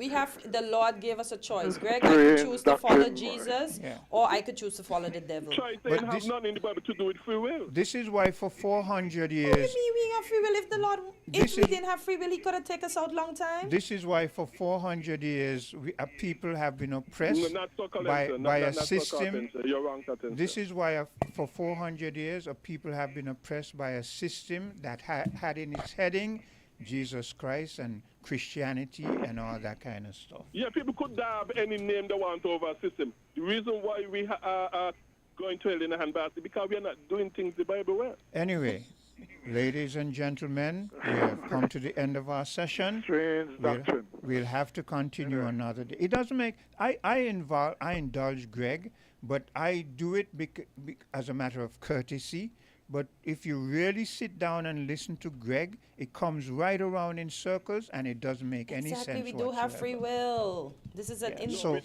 J: The Lord gave us a choice. Greg, I could choose to follow Jesus, or I could choose to follow the devil.
U: Choice doesn't have nothing in the Bible to do with free will.
L: This is why for 400 years...
J: What do you mean we have free will? If the Lord, if we didn't have free will, he could have taken us out long time.
L: This is why for 400 years people have been oppressed by a system.
U: You're wrong,
L: this is why for 400 years people have been oppressed by a system that had in its heading Jesus Christ and Christianity and all that kind of stuff.
U: Yeah, people could dab any name they want over a system. The reason why we are going to hell in a handbasket because we are not doing things the Bible way.
L: Anyway, ladies and gentlemen, we have come to the end of our session.
F: Strange doctrine.
L: We'll have to continue another day. It doesn't make... I indulge Greg, but I do it as a matter of courtesy. But if you really sit down and listen to Greg, it comes right around in circles, and it doesn't make any sense
J: Exactly, we do have free will. This is an
L: So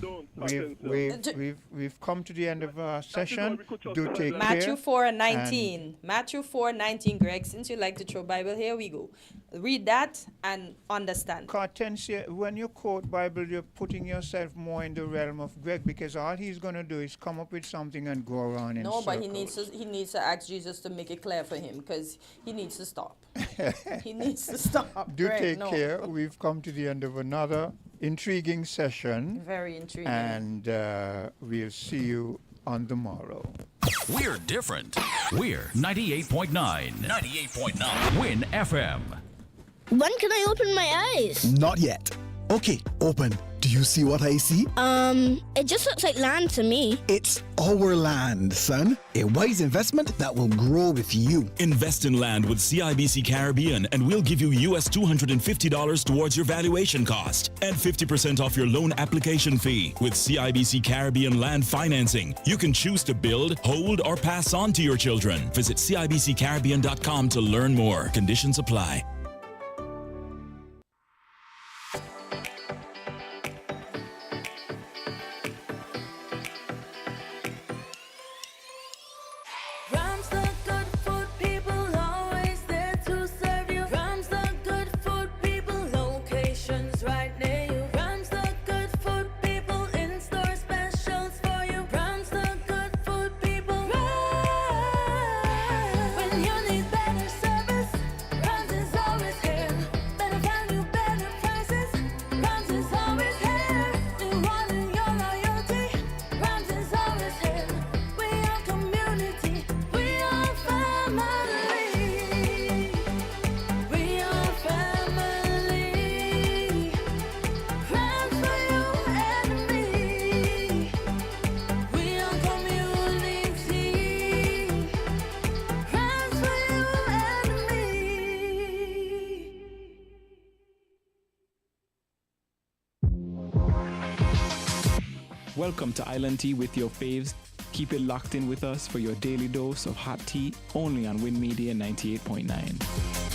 L: we've come to the end of our session. Do take care.
J: Matthew 4:19. Matthew 4:19, Greg. Since you like to throw Bible, here we go. Read that and understand.
L: Hortensia, when you quote Bible, you're putting yourself more in the realm of Greg, because all he's going to do is come up with something and go around in circles.
J: But he needs to ask Jesus to make it clear for him, because he needs to stop. He needs to stop.
L: Do take care. We've come to the end of another intriguing session.
J: Very intriguing.
L: And we'll see you on the morrow.
N: We're different. We're 98.9. 98.9. Win FM.
P: When can I open my eyes?
Q: Not yet. Okay, open. Do you see what I see?
P: It just looks like land to me.
Q: It's our land, son. A wise investment that will grow with you.
R: Invest in land with CIBC Caribbean and we'll give you US $250 towards your valuation cost and 50% off your loan application fee. With CIBC Caribbean land financing, you can choose to build, hold, or pass on to your children. Visit CIBCCaribbean.com to learn more. Conditions apply.
I: Welcome to Island Tea with your faves. Keep it locked in with us for your daily dose of hot tea, only on Win Media 98.9.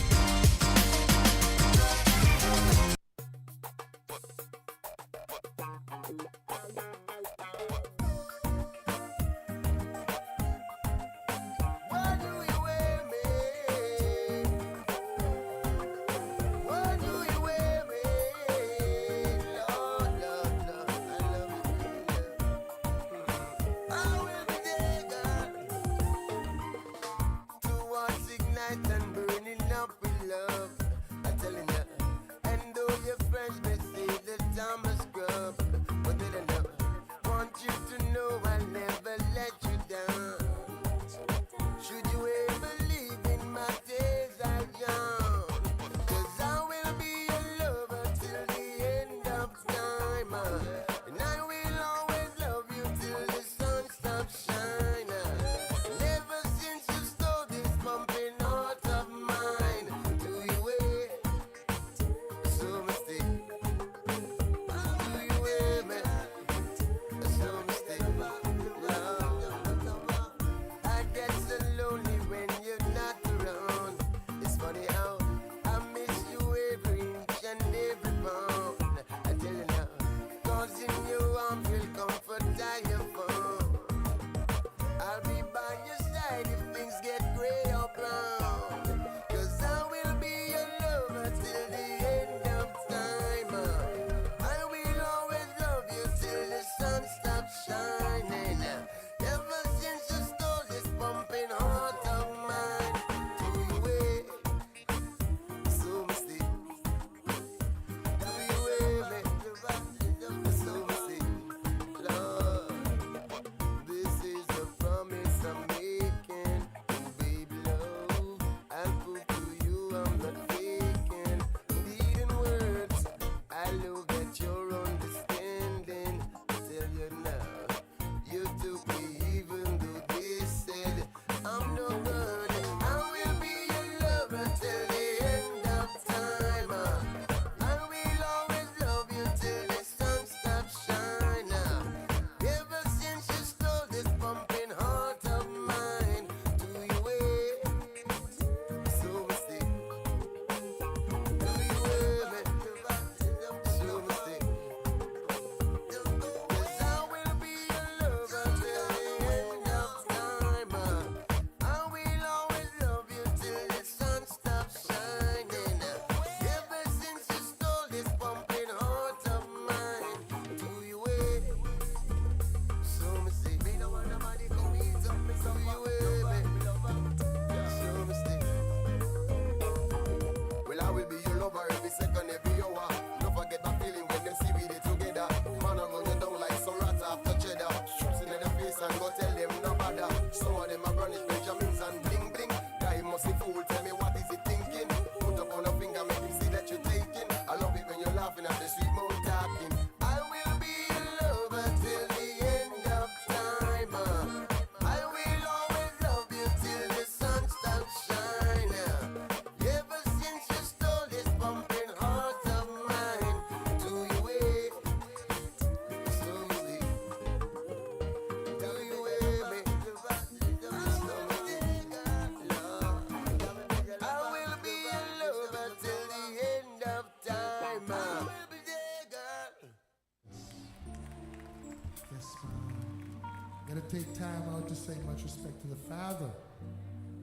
A: Take time out to say much respect to the Father,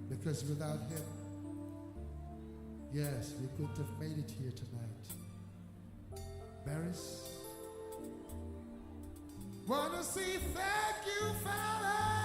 A: because without him, yes, we couldn't have made it here tonight. Barris, wanna say thank you, Father.